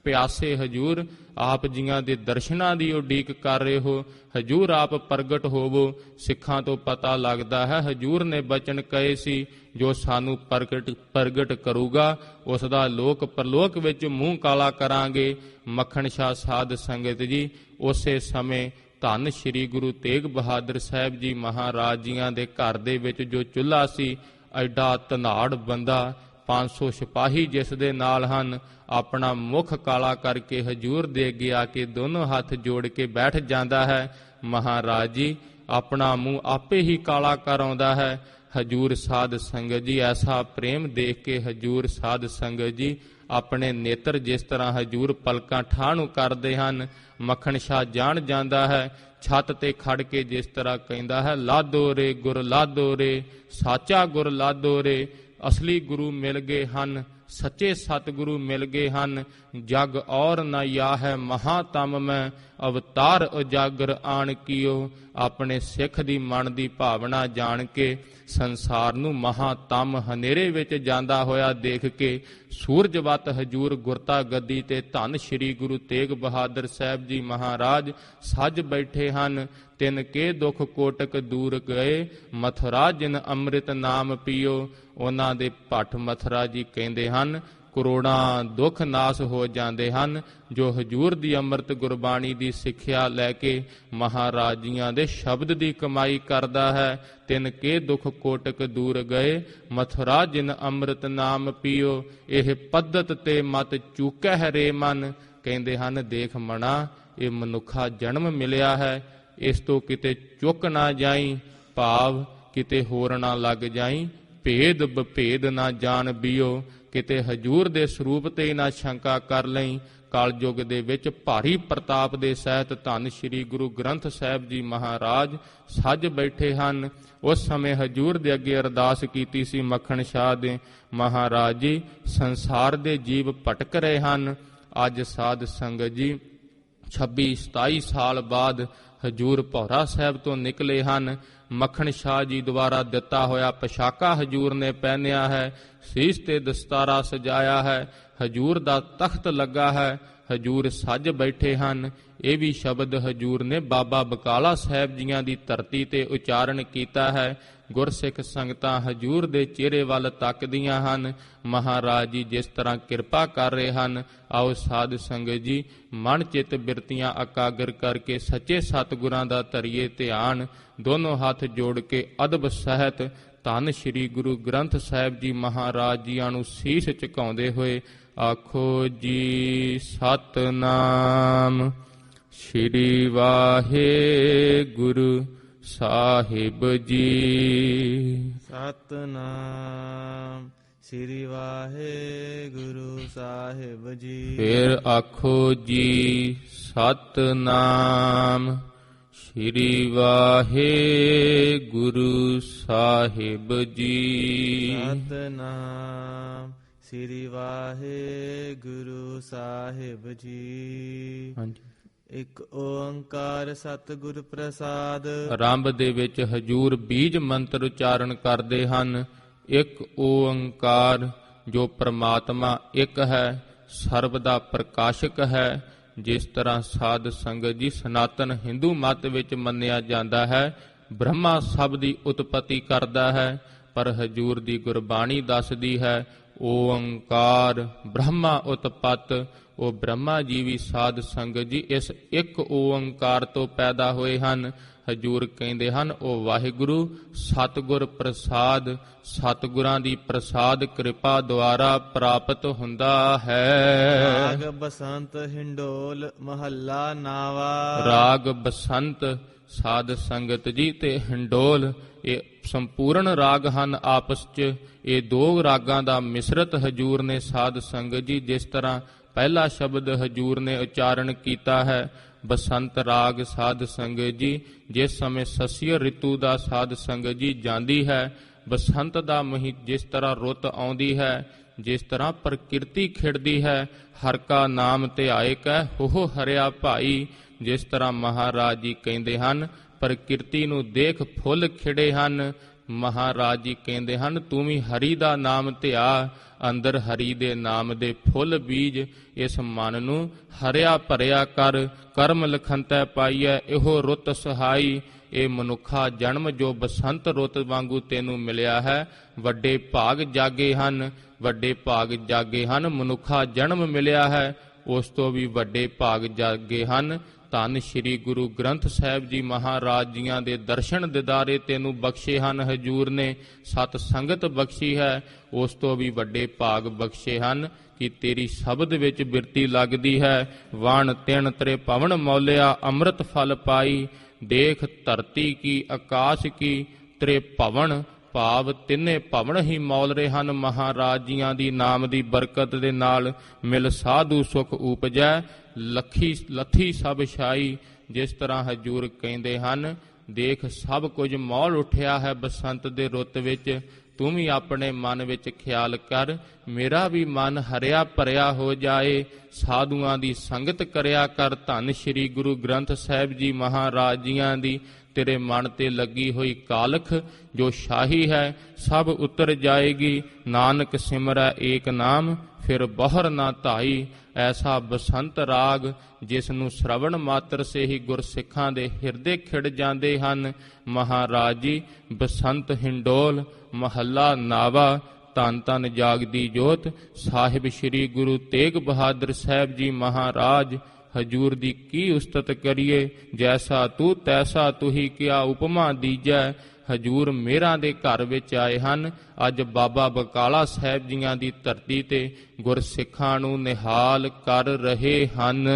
ਪਿਆਸੇ, ਹਜੂਰ ਆਪ ਜੀਆਂ ਦੇ ਦਰਸ਼ਨਾਂ ਦੀ ਉਡੀਕ ਕਰ ਰਹੇ ਹੋ। ਹਜੂਰ ਆਪ ਪ੍ਰਗਟ ਹੋਵੋ। ਸਿੱਖਾਂ ਤੋਂ ਪਤਾ ਲੱਗਦਾ ਹੈ ਹਜੂਰ ਨੇ ਬਚਨ ਕਹੇ ਸੀ ਜੋ ਸਾਨੂੰ ਪ੍ਰਗਟ ਕਰੂਗਾ ਉਸ ਦਾ ਲੋਕ ਪਰਲੋਕ ਵਿੱਚ ਮੂੰਹ ਕਾਲਾ ਕਰਾਂਗੇ। ਮੱਖਣ ਸ਼ਾਹ ਸਾਧ ਸੰਗਤ ਜੀ ਉਸੇ ਸਮੇਂ ਧੰਨ ਸ਼੍ਰੀ ਗੁਰੂ ਤੇਗ ਬਹਾਦਰ ਸਾਹਿਬ ਜੀ ਮਹਾਰਾਜ ਜੀਆਂ ਦੇ ਘਰ ਦੇ ਵਿੱਚ ਜੋ ਚੁੱਲ੍ਹਾ ਸੀ, ਐਡਾ ਧਨਾੜ ਬੰਦਾ, 500 ਸਿਪਾਹੀ ਜਿਸ ਦੇ ਨਾਲ ਹਨ, ਆਪਣਾ ਮੁਖ ਕਾਲਾ ਕਰਕੇ ਹਜੂਰ ਦੇ ਅੱਗੇ ਆ ਕੇ ਦੋਨੋਂ ਹੱਥ ਜੋੜ ਕੇ ਬੈਠ ਜਾਂਦਾ ਹੈ। ਮਹਾਰਾਜ ਜੀ ਆਪਣਾ ਮੂੰਹ ਆਪੇ ਹੀ ਕਾਲਾ ਕਰ ਆਉਂਦਾ ਹੈ। ਹਜੂਰ ਸਾਧ ਸੰਗਤ ਜੀ ਐਸਾ ਪ੍ਰੇਮ ਦੇਖ ਕੇ ਹਜੂਰ ਸਾਧ ਸੰਗਤ ਜੀ ਆਪਣੇ ਨੇਤਰ ਜਿਸ ਤਰ੍ਹਾਂ ਹਜੂਰ ਪਲਕਾਂ ਠਾਹ ਨੂੰ ਕਰਦੇ ਹਨ, ਮੱਖਣ ਸ਼ਾਹ ਜਾਣ ਜਾਂਦਾ ਹੈ। ਛੱਤ ਤੇ ਖੜ ਕੇ ਜਿਸ ਤਰ੍ਹਾਂ ਕਹਿੰਦਾ ਹੈ, ਲਾਦੋ ਰੇ ਗੁਰ ਲਾਦੋ ਰੇ, ਸਾਚਾ ਗੁਰ ਲਾਦੋ ਰੇ। ਅਸਲੀ ਗੁਰੂ ਮਿਲ ਗਏ ਹਨ, ਸੱਚੇ ਸਤਿਗੁਰੂ ਮਿਲ ਗਏ ਹਨ। ਜਗ ਔਰ ਨ ਯਾਹੈ ਮਹਾਤਮ ਮੈਂ, ਅਵਤਾਰ ਉਜਾਗਰ ਆਣ ਕੀਓ। ਆਪਣੇ ਸਿੱਖ ਦੀ ਮਨ ਦੀ ਭਾਵਨਾ ਜਾਣ ਕੇ ਸੰਸਾਰ ਨੂੰ ਮਹਾਤਮ ਹਨੇਰੇ ਵਿੱਚ ਜਾਂਦਾ ਹੋਇਆ ਦੇਖ ਕੇ ਸੂਰਜਵਤ ਹਜੂਰ ਗੁਰਤਾ ਗੱਦੀ ਤੇ ਧੰਨ ਸ਼੍ਰੀ ਗੁਰੂ ਤੇਗ ਬਹਾਦਰ ਸਾਹਿਬ ਜੀ ਮਹਾਰਾਜ ਸੱਜ ਬੈਠੇ ਹਨ। ਤਿਨ ਕੇ ਦੁਖ ਕੋਟਕ ਦੂਰ ਗਏ, ਮਥੁਰਾ ਜਿਨ ਅੰਮ੍ਰਿਤ ਨਾਮ ਪੀਓ। ਉਹਨਾਂ ਦੇ ਭੱਟ ਮਥੁਰਾ ਜੀ ਕਹਿੰਦੇ ਹਨ ਕਰੋੜਾਂ ਦੁੱਖ ਨਾਸ ਹੋ ਜਾਂਦੇ ਹਨ ਜੋ ਹਜੂਰ ਦੀ ਅੰਮ੍ਰਿਤ ਗੁਰਬਾਣੀ ਦੀ ਸਿੱਖਿਆ ਲੈ ਕੇ ਮਹਾਰਾਜ ਜੀਆਂ ਦੇ ਸ਼ਬਦ ਦੀ ਕਮਾਈ ਕਰਦਾ ਹੈ। ਤਿਨ ਕੇ ਦੁੱਖ ਕੋਟਕ ਦੂਰ ਗਏ, ਮਥੁਰਾ ਜਿਨ ਅੰਮ੍ਰਿਤ ਨਾਮ ਪੀਓ। ਇਹ ਪੱਦਤ ਤੇ ਮਤ ਚੂਕੈ ਹੈ ਰੇ ਮਨ। ਕਹਿੰਦੇ ਹਨ ਦੇਖ ਮਣਾ, ਇਹ ਮਨੁੱਖਾ ਜਨਮ ਮਿਲਿਆ ਹੈ, ਇਸ ਤੋਂ ਕਿਤੇ ਚੁੱਕ ਨਾ ਜਾਈ, ਭਾਵ ਕਿਤੇ ਹੋਰ ਨਾ ਲੱਗ ਜਾਈ। ਭੇਦ ਬਭੇਦ ਨਾ ਜਾਣ ਬੀਓ, ਕਿਤੇ ਹਜੂਰ ਦੇ ਸਰੂਪ ਤੇ ਨਾ ਸ਼ੰਕਾ ਕਰ ਲਈ। ਕਲਯੁੱਗ ਦੇ ਵਿੱਚ ਭਾਰੀ ਪ੍ਰਤਾਪ ਦੇ ਸਹਿਤ ਧੰਨ ਸ਼੍ਰੀ ਗੁਰੂ ਗ੍ਰੰਥ ਸਾਹਿਬ ਜੀ ਮਹਾਰਾਜ ਸੱਜ ਬੈਠੇ ਹਨ। ਉਸ ਸਮੇਂ ਹਜੂਰ ਦੇ ਅੱਗੇ ਅਰਦਾਸ ਕੀਤੀ ਸੀ ਮੱਖਣ ਸ਼ਾਹ ਦੇ, ਮਹਾਰਾਜ ਜੀ ਸੰਸਾਰ ਦੇ ਜੀਵ ਭਟਕ ਰਹੇ ਹਨ। ਅੱਜ ਸਾਧ ਸੰਗਤ ਜੀ 26-27 ਸਾਲ ਬਾਅਦ ਹਜੂਰ ਭੌਰਾ ਸਾਹਿਬ ਤੋਂ ਨਿਕਲੇ ਹਨ। ਮੱਖਣ ਸ਼ਾਹ ਜੀ ਦੁਆਰਾ ਦਿੱਤਾ ਹੋਇਆ ਪੋਸ਼ਾਕਾ ਹਜੂਰ ਨੇ ਪਹਿਨਿਆ ਹੈ, ਸੀਸ ਤੇ ਦਸਤਾਰਾ ਸਜਾਇਆ ਹੈ, ਹਜੂਰ ਦਾ ਤਖਤ ਲੱਗਾ ਹੈ, ਹਜੂਰ ਸੱਜ ਬੈਠੇ ਹਨ। ਇਹ ਵੀ ਸ਼ਬਦ ਹਜੂਰ ਨੇ ਬਾਬਾ ਬਕਾਲਾ ਸਾਹਿਬ ਜੀਆਂ ਦੀ ਧਰਤੀ ਤੇ ਉਚਾਰਨ ਕੀਤਾ ਹੈ। ਗੁਰਸਿੱਖ ਸੰਗਤਾਂ ਹਜੂਰ ਦੇ ਚਿਹਰੇ ਵੱਲ ਤੱਕਦੀਆਂ ਹਨ। ਮਹਾਰਾਜ ਜੀ ਜਿਸ ਤਰ੍ਹਾਂ ਕਿਰਪਾ ਕਰ ਰਹੇ ਹਨ, ਆਓ ਸਾਧ ਸੰਗਤ ਜੀ ਮਨ ਚਿੱਤ ਬਿਰਤੀਆਂ ਇਕਾਗਰ ਕਰਕੇ ਸੱਚੇ ਸਤਿਗੁਰਾਂ ਦਾ ਧਰੀਏ ਧਿਆਨ। ਦੋਨੋਂ ਹੱਥ ਜੋੜ ਕੇ ਅਦਬ ਸਹਿਤ ਧੰਨ ਸ਼੍ਰੀ ਗੁਰੂ ਗ੍ਰੰਥ ਸਾਹਿਬ ਜੀ ਮਹਾਰਾਜ ਜੀਆਂ ਨੂੰ ਸੀਸ ਝੁਕਾਉਂਦੇ ਹੋਏ ਆਖੋ ਜੀ ਸਤਿਨਾਮ ਸ਼੍ਰੀ ਵਾਹਿਗੁਰੂ ਸਾਹਿਬ ਜੀ। ਸਤਿਨਾਮ ਸ੍ਰੀ ਵਾਹਿਗੁਰੂ ਸਾਹਿਬ ਜੀ। ਫਿਰ ਆਖੋ ਜੀ ਸਤਿਨਾਮ ਸ਼੍ਰੀ ਵਾਹਿਗੁਰੂ ਸਾਹਿਬ ਜੀ। ਸਤਿਨਾਮ ਸ੍ਰੀ ਵਾਹਿਗੁਰੂ ਸਾਹਿਬ ਜੀ। ਹਾਂਜੀ। ਇੱਕ ਓੰਕਾਰ ਸਤਿਗੁਰ ਪ੍ਰਸਾਦ। ਆਰੰਭ ਦੇ ਵਿੱਚ ਹਜੂਰ ਬੀਜ ਮੰਤਰ ਉਚਾਰਨ ਕਰਦੇ ਹਨ। ਇੱਕ ਓੰਕਾਰ ਜੋ ਪ੍ਰਮਾਤਮਾ ਇੱਕ ਹੈ, ਸਰਬ ਦਾ ਪ੍ਰਕਾਸ਼ਕ ਹੈ। ਜਿਸ ਤਰ੍ਹਾਂ ਸਾਧ ਸੰਗਤ ਜੀ ਸਨਾਤਨ ਹਿੰਦੂ ਮਤ ਵਿੱਚ ਮੰਨਿਆ ਜਾਂਦਾ ਹੈ ਬ੍ਰਹਮਾ ਸਭ ਦੀ ਉਤਪਤੀ ਕਰਦਾ ਹੈ, ਪਰ ਹਜੂਰ ਦੀ ਗੁਰਬਾਣੀ ਦੱਸਦੀ ਹੈ ਓੰਕਾਰ ਬ੍ਰਹਮਾ ਉਤਪਤ। ਉਹ ਬ੍ਰਹਮਾ ਜੀ ਵੀ ਸਾਧ ਸੰਗਤ ਜੀ ਇਸ ਇੱਕ ਓੰਕਾਰ ਤੋਂ ਪੈਦਾ ਹੋਏ ਹਨ। ਹਜੂਰ ਕਹਿੰਦੇ ਹਨ ਉਹ ਵਾਹਿਗੁਰੂ ਸਤਿਗੁਰ ਪ੍ਰਸਾਦ, ਸਤਿਗੁਰਾਂ ਦੀ ਪ੍ਰਸਾਦ ਕਿਰਪਾ ਦੁਆਰਾ ਪ੍ਰਾਪਤ ਹੁੰਦਾ ਹੈ। ਰਾਗ ਬਸੰਤ ਹਿੰਡੋਲ ਮਹੱਲਾ ਨਾਵਾ। ਰਾਗ ਬਸੰਤ ਸਾਧ ਸੰਗਤ ਜੀ ਤੇ ਹਿੰਡੋਲ ਇਹ ਸੰਪੂਰਨ ਰਾਗ ਹਨ ਆਪਸ 'ਚ। ਇਹ ਦੋ ਰਾਗਾਂ ਦਾ ਮਿਸ਼ਰਤ ਹਜੂਰ ਨੇ ਸਾਧ ਸੰਗਤ ਜੀ। ਜਿਸ ਤਰ੍ਹਾਂ ਪਹਿਲਾ ਸ਼ਬਦ ਹਜੂਰ ਨੇ ਉਚਾਰਨ ਕੀਤਾ ਹੈ ਬਸੰਤ ਰਾਗ ਸਾਧ ਸੰਗਤ ਜੀ, ਜਿਸ ਸਮੇਂ ਸਸੀਅ ਰਿਤੂ ਦਾ ਸਾਧ ਸੰਗਤ ਜੀ ਜਾਂਦੀ ਹੈ, ਬਸੰਤ ਦਾ ਜਿਸ ਤਰ੍ਹਾਂ ਰੁੱਤ ਆਉਂਦੀ ਹੈ, ਜਿਸ ਤਰ੍ਹਾਂ ਪ੍ਰਕਿਰਤੀ ਖਿੜਦੀ ਹੈ, ਹਰ ਕਾ ਨਾਮ ਧਿਆਏ ਕੈ ਹੋ ਹਰਿਆ ਭਾਈ। ਜਿਸ ਤਰ੍ਹਾਂ ਮਹਾਰਾਜ ਜੀ ਕਹਿੰਦੇ ਹਨ ਪ੍ਰਕਿਰਤੀ ਨੂੰ ਦੇਖ ਫੁੱਲ ਖਿੜੇ ਹਨ। ਮਹਾਰਾਜ ਜੀ ਕਹਿੰਦੇ ਹਨ ਤੂੰ ਵੀ ਹਰੀ ਦਾ ਨਾਮ ਧਿਆ, ਅੰਦਰ ਹਰੀ ਦੇ ਨਾਮ ਦੇ ਫੁੱਲ ਬੀਜ, ਇਸ ਮਨ ਨੂੰ ਹਰਿਆ ਭਰਿਆ ਕਰ, ਕਰਮ ਲਖੰਤੈ ਪਾਈਐ ਇਹੋ ਰੁੱਤ ਸਹਾਈ। ਇਹ ਮਨੁੱਖਾ ਜਨਮ ਜੋ ਬਸੰਤ ਰੁੱਤ ਵਾਂਗੂ ਤੈਨੂੰ ਮਿਲਿਆ ਹੈ, ਵੱਡੇ ਭਾਗ ਜਾਗੇ ਹਨ, ਵੱਡੇ ਭਾਗ ਜਾਗੇ ਹਨ। ਮਨੁੱਖਾ ਜਨਮ ਮਿਲਿਆ ਹੈ, ਉਸ ਤੋਂ ਵੀ ਵੱਡੇ ਭਾਗ ਜਾਗੇ ਹਨ। ਧੰਨ ਸ਼੍ਰੀ ਗੁਰੂ ਗ੍ਰੰਥ ਸਾਹਿਬ ਜੀ ਮਹਾਰਾਜ ਜੀਆਂ ਦੇ ਦਰਸ਼ਨ ਦਿਦਾਰੇ ਤੈਨੂੰ ਬਖਸ਼ੇ ਹਨ ਹਜੂਰ ਨੇ, ਸਤ ਸੰਗਤ ਬਖਸ਼ੀ ਹੈ, ਉਸ ਤੋਂ ਵੀ ਵੱਡੇ ਭਾਗ ਬਖਸ਼ੇ ਹਨ ਕਿ ਤੇਰੀ ਸ਼ਬਦ ਵਿੱਚ ਬਿਰਤੀ ਲੱਗਦੀ ਹੈ। ਵਣ ਤਿਣ ਤਰੇ ਪਵਨ ਮੌਲਿਆ ਅੰਮ੍ਰਿਤ ਫਲ ਪਾਈ, ਦੇਖ ਧਰਤੀ ਕੀ ਆਕਾਸ਼ ਕੀ ਤਰੇ ਭਵਨ। ਭਾਵ ਤਿੰਨੇ ਭਵਨ ਹੀ ਮੌਲ ਰਹੇ ਹਨ ਮਹਾਰਾਜ ਜੀਆਂ ਦੀ ਨਾਮ ਦੀ ਬਰਕਤ ਦੇ ਨਾਲ। ਮਿਲ ਸਾਧੂ ਸੁਖ ਉਪਜੈ ਲੱਥੀ ਸਭ ਛਾਈ। ਜਿਸ ਤਰ੍ਹਾਂ ਹਜੂਰ ਕਹਿੰਦੇ ਹਨ ਦੇਖ ਸਭ ਕੁਝ ਮੌਲ ਉੱਠਿਆ ਹੈ ਬਸੰਤ ਦੇ ਰੁੱਤ ਵਿੱਚ, ਤੂੰ ਵੀ ਆਪਣੇ ਮਨ ਵਿੱਚ ਖਿਆਲ ਕਰ ਮੇਰਾ ਵੀ ਮਨ ਹਰਿਆ ਭਰਿਆ ਹੋ ਜਾਏ, ਸਾਧੂਆਂ ਦੀ ਸੰਗਤ ਕਰਿਆ ਕਰ। ਧੰਨ ਸ਼੍ਰੀ ਗੁਰੂ ਗ੍ਰੰਥ ਸਾਹਿਬ ਜੀ ਮਹਾਰਾਜ ਜੀਆਂ ਦੀ ਤੇਰੇ ਮਨ ਤੇ ਲੱਗੀ ਹੋਈ ਕਾਲਖ ਜੋ ਸ਼ਾਹੀ ਹੈ ਸਭ ਉਤਰ ਜਾਏਗੀ। ਨਾਨਕ ਸਿਮਰੈ ਏਕ ਨਾਮ ਫਿਰ ਬਹਰ ਨਾ ਧਾਈ। ਐਸਾ ਬਸੰਤ ਰਾਗ ਜਿਸ ਨੂੰ ਸ਼ਰਵਣ ਮਾਤਰ ਸੇ ਹੀ ਗੁਰਸਿੱਖਾਂ ਦੇ ਹਿਰਦੇ ਖਿੜ ਜਾਂਦੇ ਹਨ। ਮਹਾਰਾਜ ਜੀ ਬਸੰਤ ਹਿੰਡੋਲ ਮਹੱਲਾ ਨਾਵਾ। ਧੰਨ ਧੰਨ ਜਾਗਦੀ ਜੋਤ ਸਾਹਿਬ ਸ੍ਰੀ ਗੁਰੂ ਤੇਗ ਬਹਾਦਰ ਸਾਹਿਬ ਜੀ ਮਹਾਰਾਜ। ਹਜੂਰ ਦੀ ਕੀ ਉਸਤਤ ਕਰੀਏ, ਜੈਸਾ ਤੂੰ ਤੈਸਾ ਤੁਹੀ ਕਿਆ ਉਪਮਾ ਦੀਜੈ। ਹਜੂਰ ਮੇਰਾਂ ਦੇ ਘਰ ਵਿੱਚ ਆਏ ਹਨ। ਅੱਜ ਬਾਬਾ ਬਕਾਲਾ ਸਾਹਿਬ ਜੀਆਂ ਦੀ ਧਰਤੀ ਤੇ ਗੁਰਸਿੱਖਾਂ ਨੂੰ ਨਿਹਾਲ ਕਰ ਰਹੇ ਹਨ।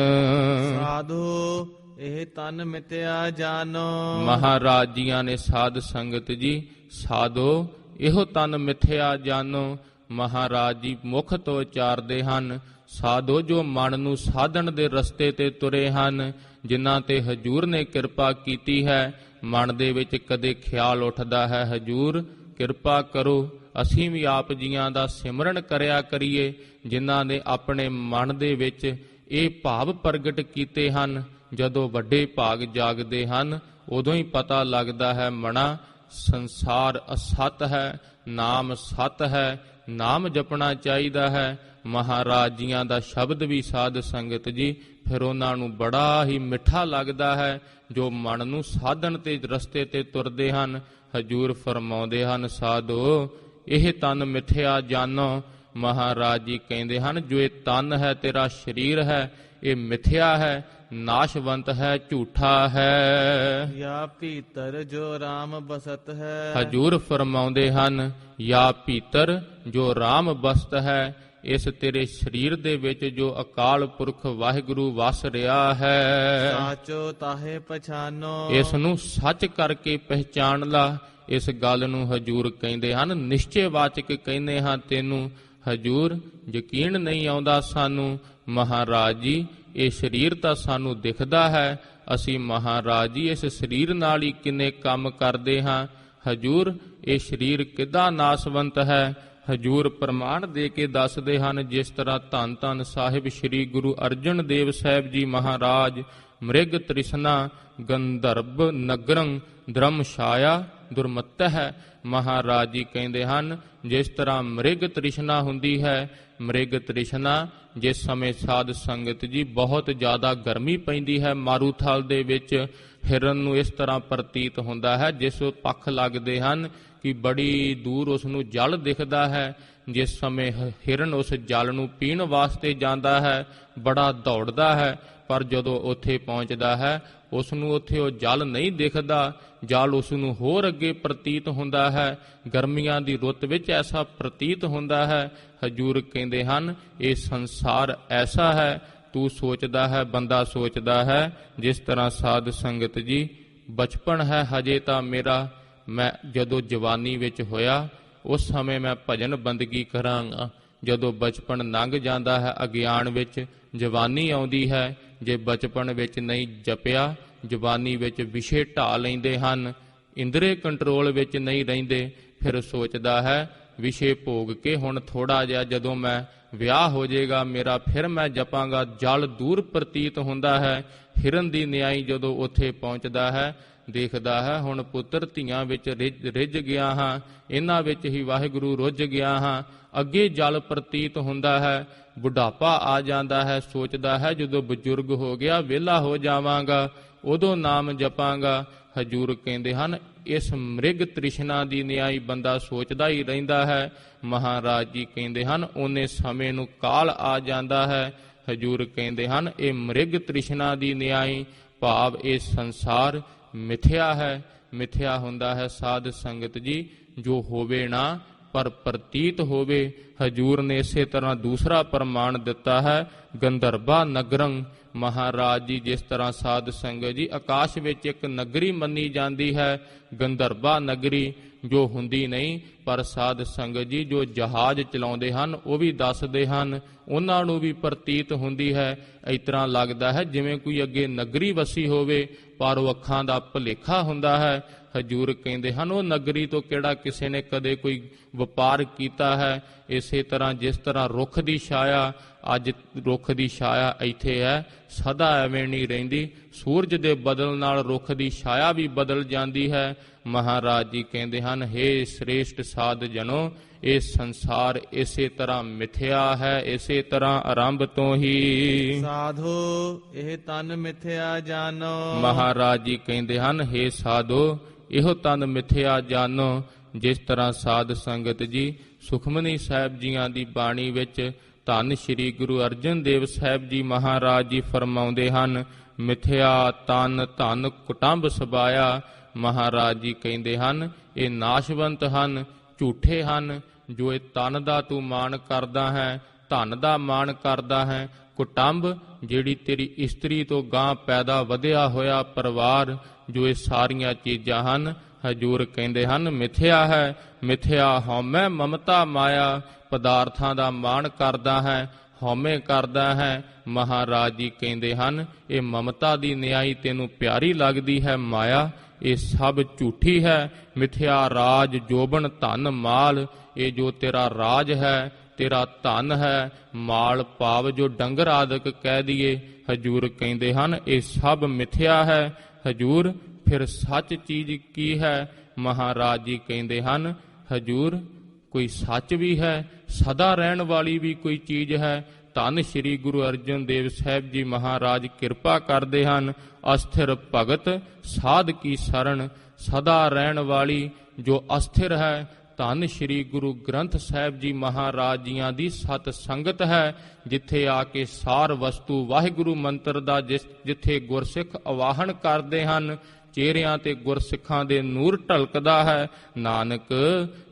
ਸਾਧੂ ਇਹ ਤਨ ਮਿਤਿਆ ਜਾਨੋ। ਮਹਾਰਾਜ ਜੀਆਂ ਨੇ ਸਾਧ ਸੰਗਤ ਜੀ ਸਾਧੋ ਇਹੋ ਤਨ ਮਿਥਿਆ ਜਾਨੋ। ਮਹਾਰਾਜ ਜੀ ਮੁਖ ਤੋਂ ਉਚਾਰਦੇ ਹਨ ਸਾਧੋ ਜੋ ਮਨ ਨੂੰ ਸਾਧਨ ਦੇ ਰਸਤੇ ਤੇ ਤੁਰੇ ਹਨ, ਜਿਨ੍ਹਾਂ ਤੇ ਹਜੂਰ ਨੇ ਕਿਰਪਾ ਕੀਤੀ ਹੈ। ਮਨ ਦੇ ਵਿੱਚ ਕਦੇ ਖਿਆਲ ਉੱਠਦਾ ਹੈ ਹਜੂਰ ਕਿਰਪਾ ਕਰੋ ਅਸੀਂ ਵੀ ਆਪ ਜੀਆਂ ਦਾ ਸਿਮਰਨ ਕਰਿਆ ਕਰੀਏ, ਜਿਨ੍ਹਾਂ ਨੇ ਆਪਣੇ ਮਨ ਦੇ ਵਿੱਚ ਇਹ ਭਾਵ ਪ੍ਰਗਟ ਕੀਤੇ ਹਨ। ਜਦੋਂ ਵੱਡੇ ਭਾਗ ਜਾਗਦੇ ਹਨ ਉਦੋਂ ਹੀ ਪਤਾ ਲੱਗਦਾ ਹੈ ਮਣਾ ਸੰਸਾਰ ਅਸਤ ਹੈ, ਨਾਮ ਸਤ ਹੈ, ਨਾਮ ਜਪਣਾ ਚਾਹੀਦਾ ਹੈ। ਮਹਾਰਾਜ ਜੀਆਂ ਦਾ ਸ਼ਬਦ ਵੀ ਸਾਧ ਸੰਗਤ ਜੀ ਫਿਰ ਉਹਨਾਂ ਨੂੰ ਬੜਾ ਹੀ ਮਿੱਠਾ ਲੱਗਦਾ ਹੈ ਜੋ ਮਨ ਨੂੰ ਸਾਧਨ ਤੇ ਰਸਤੇ ਤੇ ਤੁਰਦੇ ਹਨ। ਹਜੂਰ ਫਰਮਾਉਂਦੇ ਹਨ ਸਾਧੋ ਇਹ ਤਨ ਮਿਥਿਆ ਜਾਨੋ। ਮਹਾਰਾਜ ਜੀ ਕਹਿੰਦੇ ਹਨ ਜੋ ਇਹ ਤਨ ਹੈ ਤੇਰਾ ਸਰੀਰ ਹੈ ਇਹ ਮਿਥਿਆ ਹੈ, ਨਾਸ਼ਵੰਤ ਹੈ, ਝੂਠਾ ਹੈ। ਯਾ ਭੀਤਰ ਜੋ RAM ਬਸਤ ਹੈ। ਹਜੂਰ ਫਰਮਾਉਂਦੇ ਹਨ ਯਾ ਭੀਤਰ ਜੋ RAM ਬਸਤ ਹੈ, ਇਸ ਤੇਰੇ ਸਰੀਰ ਦੇ ਵਿੱਚ ਜੋ ਅਕਾਲ ਪੁਰਖ ਵਾਹਿਗੁਰੂ ਵਸ ਰਿਹਾ ਹੈ। ਸਾਚੋ ਤਾਹੇ ਪਛਾਨੋ। ਇਸ ਨੂੰ ਸੱਚ ਕਰਕੇ ਪਹਿਚਾਣ ਲਾ। ਇਸ ਗੱਲ ਨੂੰ ਹਜੂਰ ਕਹਿੰਦੇ ਹਨ ਨਿਸ਼ਚੈ ਵਾਚਕ ਕਹਿੰਦੇ ਹਾਂ ਤੈਨੂੰ। ਹਜੂਰ ਯਕੀਨ ਨਹੀਂ ਆਉਂਦਾ ਸਾਨੂੰ। ਮਹਾਰਾਜ ਜੀ ਇਹ ਸਰੀਰ ਤਾਂ ਸਾਨੂੰ ਦਿਖਦਾ ਹੈ, ਅਸੀਂ ਮਹਾਰਾਜ ਜੀ ਇਸ ਸਰੀਰ ਨਾਲ ਹੀ ਕਿੰਨੇ ਕੰਮ ਕਰਦੇ ਹਾਂ। ਹਜੂਰ ਇਹ ਸਰੀਰ ਕਿੱਦਾਂ ਨਾਸਵੰਤ ਹੈ। ਹਜੂਰ ਪ੍ਰਮਾਣ ਦੇ ਕੇ ਦੱਸਦੇ ਹਨ ਜਿਸ ਤਰ੍ਹਾਂ ਧੰਨ ਧੰਨ ਸਾਹਿਬ ਸ੍ਰੀ ਗੁਰੂ ਅਰਜਨ ਦੇਵ ਸਾਹਿਬ ਜੀ ਮਹਾਰਾਜ ਮ੍ਰਿਗ ਤ੍ਰਿਸ਼ਨਾ ਗੰਧਰਬ ਨਗਰੰ ਧਰਮਸ਼ਾਇਆ ਦੁਰਮਤ ਹੈ। ਮਹਾਰਾਜ ਜੀ ਕਹਿੰਦੇ ਹਨ ਜਿਸ ਤਰ੍ਹਾਂ ਮ੍ਰਿਗ ਤ੍ਰਿਸ਼ਨਾ ਹੁੰਦੀ ਹੈ, ਮ੍ਰਿਗ ਤ੍ਰਿਸ਼ਨਾ ਜਿਸ ਸਮੇਂ ਸਾਧ ਸੰਗਤ ਜੀ ਬਹੁਤ ਜ਼ਿਆਦਾ ਗਰਮੀ ਪੈਂਦੀ ਹੈ ਮਾਰੂਥਲ ਦੇ ਵਿੱਚ, ਹਿਰਨ ਨੂੰ ਇਸ ਤਰ੍ਹਾਂ ਪ੍ਰਤੀਤ ਹੁੰਦਾ ਹੈ ਜਿਸ ਪੱਖ ਲੱਗਦੇ ਹਨ ਕਿ ਬੜੀ ਦੂਰ ਉਸ ਨੂੰ ਜਲ ਦਿਖਦਾ ਹੈ। ਜਿਸ ਸਮੇਂ ਹਿਰਨ ਉਸ ਜਲ ਨੂੰ ਪੀਣ ਵਾਸਤੇ ਜਾਂਦਾ ਹੈ, ਬੜਾ ਦੌੜਦਾ ਹੈ, ਪਰ ਜਦੋਂ ਉੱਥੇ ਪਹੁੰਚਦਾ ਹੈ ਉਸ ਨੂੰ ਉੱਥੇ ਉਹ ਜਲ ਨਹੀਂ ਦਿਖਦਾ। ਜਲ ਉਸ ਨੂੰ ਹੋਰ ਅੱਗੇ ਪ੍ਰਤੀਤ ਹੁੰਦਾ ਹੈ। ਗਰਮੀਆਂ ਦੀ ਰੁੱਤ ਵਿੱਚ ਐਸਾ ਪ੍ਰਤੀਤ ਹੁੰਦਾ ਹੈ। ਹਜੂਰ ਕਹਿੰਦੇ ਹਨ ਇਹ ਸੰਸਾਰ ਐਸਾ ਹੈ। ਤੂੰ ਸੋਚਦਾ ਹੈ, ਬੰਦਾ ਸੋਚਦਾ ਹੈ ਜਿਸ ਤਰ੍ਹਾਂ ਸਾਧ ਸੰਗਤ ਜੀ ਬਚਪਨ ਹੈ ਹਜੇ ਤਾਂ ਮੇਰਾ, ਮੈਂ ਜਦੋਂ ਜਵਾਨੀ ਵਿੱਚ ਹੋਇਆ ਉਸ ਸਮੇਂ ਮੈਂ ਭਜਨ ਬੰਦਗੀ ਕਰਾਂਗਾ। ਜਦੋਂ ਬਚਪਨ ਲੰਘ ਜਾਂਦਾ ਹੈ, ਅਗਿਆਨ ਵਿੱਚ ਜਵਾਨੀ ਆਉਂਦੀ ਹੈ। ਜੇ ਬਚਪਨ ਵਿੱਚ ਨਹੀਂ ਜਪਿਆ, ਜਵਾਨੀ ਵਿੱਚ ਵਿਸ਼ੇ ਢਾਹ ਲੈਂਦੇ ਹਨ, ਇੰਦਰੀ ਕੰਟਰੋਲ ਵਿੱਚ ਨਹੀਂ ਰਹਿੰਦੇ, ਫਿਰ ਸੋਚਦਾ ਹੈ ਵਿਸ਼ੇ ਭੋਗ ਕੇ ਹੁਣ ਥੋੜਾ ਜਿਹਾ ਜਦੋਂ ਮੈਂ ਵਿਆਹ ਹੋ ਜਾਏਗਾ ਮੇਰਾ, ਫਿਰ ਮੈਂ ਜਪਾਂਗਾ। ਜਲ ਦੂਰ ਪ੍ਰਤੀਤ ਹੁੰਦਾ ਹੈ। ਹਿਰਨ ਦੀ ਨਿਆਈ ਜਦੋਂ ਉੱਥੇ ਪਹੁੰਚਦਾ ਹੈ, ਦੇਖਦਾ ਹੈ ਹੁਣ ਪੁੱਤਰ ਧੀਆਂ ਵਿੱਚ ਰਿੱਝ ਗਿਆ ਹਾਂ, ਇਹਨਾਂ ਵਿੱਚ ਹੀ ਵਾਹਿਗੁਰੂ ਰੁੱਝ ਗਿਆ ਹਾਂ। ਅੱਗੇ ਜਲ ਪ੍ਰਤੀਤ ਹੁੰਦਾ ਹੈ। ਬੁਢਾਪਾ ਆ ਜਾਂਦਾ ਹੈ, ਸੋਚਦਾ ਹੈ ਜਦੋਂ ਬਜ਼ੁਰਗ ਹੋ ਗਿਆ, ਵਿਹਲਾ ਹੋ ਜਾਵਾਂਗਾ, ਉਦੋਂ ਨਾਮ ਜਪਾਂਗਾ। ਹਜੂਰ ਕਹਿੰਦੇ ਹਨ ਇਸ ਮ੍ਰਿਗ ਤ੍ਰਿਸ਼ਨਾ ਦੀ ਨਿਆਈ ਬੰਦਾ ਸੋਚਦਾ ਹੀ ਰਹਿੰਦਾ ਹੈ। ਮਹਾਰਾਜ ਜੀ ਕਹਿੰਦੇ ਹਨ ਉਹਨੇ ਸਮੇਂ ਨੂੰ ਕਾਲ ਆ ਜਾਂਦਾ ਹੈ। ਹਜੂਰ ਕਹਿੰਦੇ ਹਨ ਇਹ ਮ੍ਰਿਗ ਤ੍ਰਿਸ਼ਨਾ ਦੀ ਨਿਆਈ ਭਾਵ ਇਹ ਸੰਸਾਰ ਮਿਥਿਆ ਹੈ। ਮਿਥਿਆ ਹੁੰਦਾ ਹੈ ਸਾਧ ਸੰਗਤ ਜੀ, ਜੋ ਹੋਵੇ ਨਾ ਪਰ ਪ੍ਰਤੀਤ ਹੋਵੇ। ਹਜੂਰ ਨੇ ਇਸੇ ਤਰ੍ਹਾਂ ਦੂਸਰਾ ਪ੍ਰਮਾਣ ਦਿੱਤਾ ਹੈ, ਗੰਧਰਵਾ ਨਗਰੰ। ਮਹਾਰਾਜ ਜੀ ਜਿਸ ਤਰ੍ਹਾਂ ਸਾਧ ਸੰਗਤ ਜੀ ਆਕਾਸ਼ ਵਿੱਚ ਇੱਕ ਨਗਰੀ ਮੰਨੀ ਜਾਂਦੀ ਹੈ, ਗੰਧਰਵਾ ਨਗਰੀ, ਜੋ ਹੁੰਦੀ ਨਹੀਂ, ਪਰ ਸਾਧ ਸੰਗਤ ਜੀ ਜੋ ਜਹਾਜ਼ ਚਲਾਉਂਦੇ ਹਨ ਉਹ ਵੀ ਦੱਸਦੇ ਹਨ, ਉਹਨਾਂ ਨੂੰ ਵੀ ਪ੍ਰਤੀਤ ਹੁੰਦੀ ਹੈ। ਇਸ ਤਰ੍ਹਾਂ ਲੱਗਦਾ ਹੈ ਜਿਵੇਂ ਕੋਈ ਅੱਗੇ ਨਗਰੀ ਵਸੀ ਹੋਵੇ, ਪਰ ਉਹ ਅੱਖਾਂ ਦਾ ਭੁਲੇਖਾ ਹੁੰਦਾ ਹੈ। ਹਜੂਰ ਕਹਿੰਦੇ ਹਨ ਉਹ ਨਗਰੀ ਤੋਂ ਕਿਹੜਾ ਕਿਸੇ ਨੇ ਕਦੇ ਕੋਈ ਵਪਾਰ ਕੀਤਾ ਹੈ। ਇਸੇ ਤਰ੍ਹਾਂ ਜਿਸ ਤਰ੍ਹਾਂ ਰੁੱਖ ਦੀ ਛਾਇਆ, ਅੱਜ ਰੁੱਖ ਦੀ ਛਾਇਆ ਇੱਥੇ ਹੈ, ਸਦਾ ਐਵੇਂ ਨਹੀਂ ਰਹਿੰਦੀ, ਸੂਰਜ ਦੇ ਬਦਲ ਨਾਲ ਰੁੱਖ ਦੀ ਛਾਇਆ ਵੀ ਬਦਲ ਜਾਂਦੀ ਹੈ। ਮਹਾਰਾਜ ਜੀ ਕਹਿੰਦੇ ਹਨ ਹੇ ਸ੍ਰੇਸ਼ਟ ਸਾਧ ਜਨੋ, ਇਹ ਸੰਸਾਰ ਇਸੇ ਤਰ੍ਹਾਂ ਮਿਥਿਆ ਹੈ, ਇਸੇ ਤਰ੍ਹਾਂ ਆਰੰਭ ਤੋਂ ਹੀ। ਸਾਧੋ ਇਹ ਤਨ ਮਿਥਿਆ ਜਾਨੋ। ਮਹਾਰਾਜ ਜੀ ਕਹਿੰਦੇ ਹਨ ਹੇ ਸਾਧੋ ਇਹੋ ਤਨ ਮਿਥਿਆ ਜਾਨੋ। ਜਿਸ ਤਰ੍ਹਾਂ ਸਾਧ ਸੰਗਤ ਜੀ ਸੁਖਮਨੀ ਸਾਹਿਬ ਜੀਆਂ ਦੀ ਬਾਣੀ ਵਿੱਚ ਧੰਨ ਸ਼੍ਰੀ ਗੁਰੂ ਅਰਜਨ ਦੇਵ ਸਾਹਿਬ ਜੀ ਮਹਾਰਾਜ ਜੀ ਫਰਮਾਉਂਦੇ ਹਨ ਮਿਥਿਆ ਤਨ ਧਨ ਕੁਟੰਬ ਸਬਾਇਆ। ਮਹਾਰਾਜ ਜੀ ਕਹਿੰਦੇ ਹਨ ਇਹ ਨਾਸ਼ਵੰਤ ਹਨ, ਝੂਠੇ ਹਨ। ਜੋ ਇਹ ਤਨ ਦਾ ਤੂੰ ਮਾਣ ਕਰਦਾ ਹੈ, ਧਨ ਦਾ ਮਾਣ ਕਰਦਾ ਹੈ, ਕੁਟੰਬ ਜਿਹੜੀ ਤੇਰੀ ਇਸਤਰੀ ਤੋਂ ਗਾਂ ਪੈਦਾ ਵਧਿਆ ਹੋਇਆ ਪਰਿਵਾਰ, ਜੋ ਇਹ ਸਾਰੀਆਂ ਚੀਜ਼ਾਂ ਹਨ, ਹਜੂਰ ਕਹਿੰਦੇ ਹਨ ਮਿਥਿਆ ਹੈ। ਮਿਥਿਆ ਹਉਮੈ ਮਮਤਾ ਮਾਇਆ, ਪਦਾਰਥਾਂ ਦਾ ਮਾਣ ਕਰਦਾ ਹੈ, ਹਉਮੈ ਕਰਦਾ ਹੈ। ਮਹਾਰਾਜ ਜੀ ਕਹਿੰਦੇ ਹਨ ਇਹ ਮਮਤਾ ਦੀ ਨਿਆਈ ਤੈਨੂੰ ਪਿਆਰੀ ਲੱਗਦੀ ਹੈ ਮਾਇਆ, ਇਹ ਸਭ ਝੂਠੀ ਹੈ। ਮਿਥਿਆ ਰਾਜ ਜੋਬਨ ਧਨ ਮਾਲ, ਇਹ ਜੋ ਤੇਰਾ ਰਾਜ ਹੈ, ਤੇਰਾ ਧਨ ਹੈ, ਮਾਲ ਭਾਵ ਜੋ ਡੰਗਰ ਆਦਿਕ ਕਹਿ ਦਈਏ, ਹਜੂਰ ਕਹਿੰਦੇ ਹਨ ਇਹ ਸਭ ਮਿਥਿਆ ਹੈ। ਹਜੂਰ ਫਿਰ ਸੱਚ ਚੀਜ਼ ਕੀ ਹੈ? ਮਹਾਰਾਜ ਜੀ ਕਹਿੰਦੇ ਹਨ ਹਜੂਰ ਕੋਈ ਸੱਚ ਵੀ ਹੈ, ਸਦਾ ਰਹਿਣ ਵਾਲੀ ਵੀ ਕੋਈ ਚੀਜ਼ ਹੈ। ਧੰਨ ਸ਼੍ਰੀ ਗੁਰੂ ਅਰਜਨ ਦੇਵ ਸਾਹਿਬ ਜੀ ਮਹਾਰਾਜ ਕਿਰਪਾ ਕਰਦੇ ਹਨ, ਅਸਥਿਰ ਭਗਤ ਸਾਧ ਕੀ ਸਰਣ, ਸਦਾ ਰਹਿਣ ਵਾਲੀ ਜੋ ਅਸਥਿਰ ਹੈ। ਧੰਨ ਸ਼੍ਰੀ ਗੁਰੂ ਗ੍ਰੰਥ ਸਾਹਿਬ ਜੀ ਮਹਾਰਾਜ ਜੀਆਂ ਦੀ ਸਤ ਸੰਗਤ ਹੈ, ਜਿੱਥੇ ਆ ਕੇ ਸਾਰ ਵਸਤੂ ਵਾਹਿਗੁਰੂ ਮੰਤਰ ਦਾ ਜਿੱਥੇ ਗੁਰਸਿੱਖ ਆਵਾਹਨ ਕਰਦੇ ਹਨ, ਚਿਹਰਿਆਂ ਤੇ ਗੁਰਸਿੱਖਾਂ ਦੇ ਨੂਰ ਢਲਕਦਾ ਹੈ। ਨਾਨਕ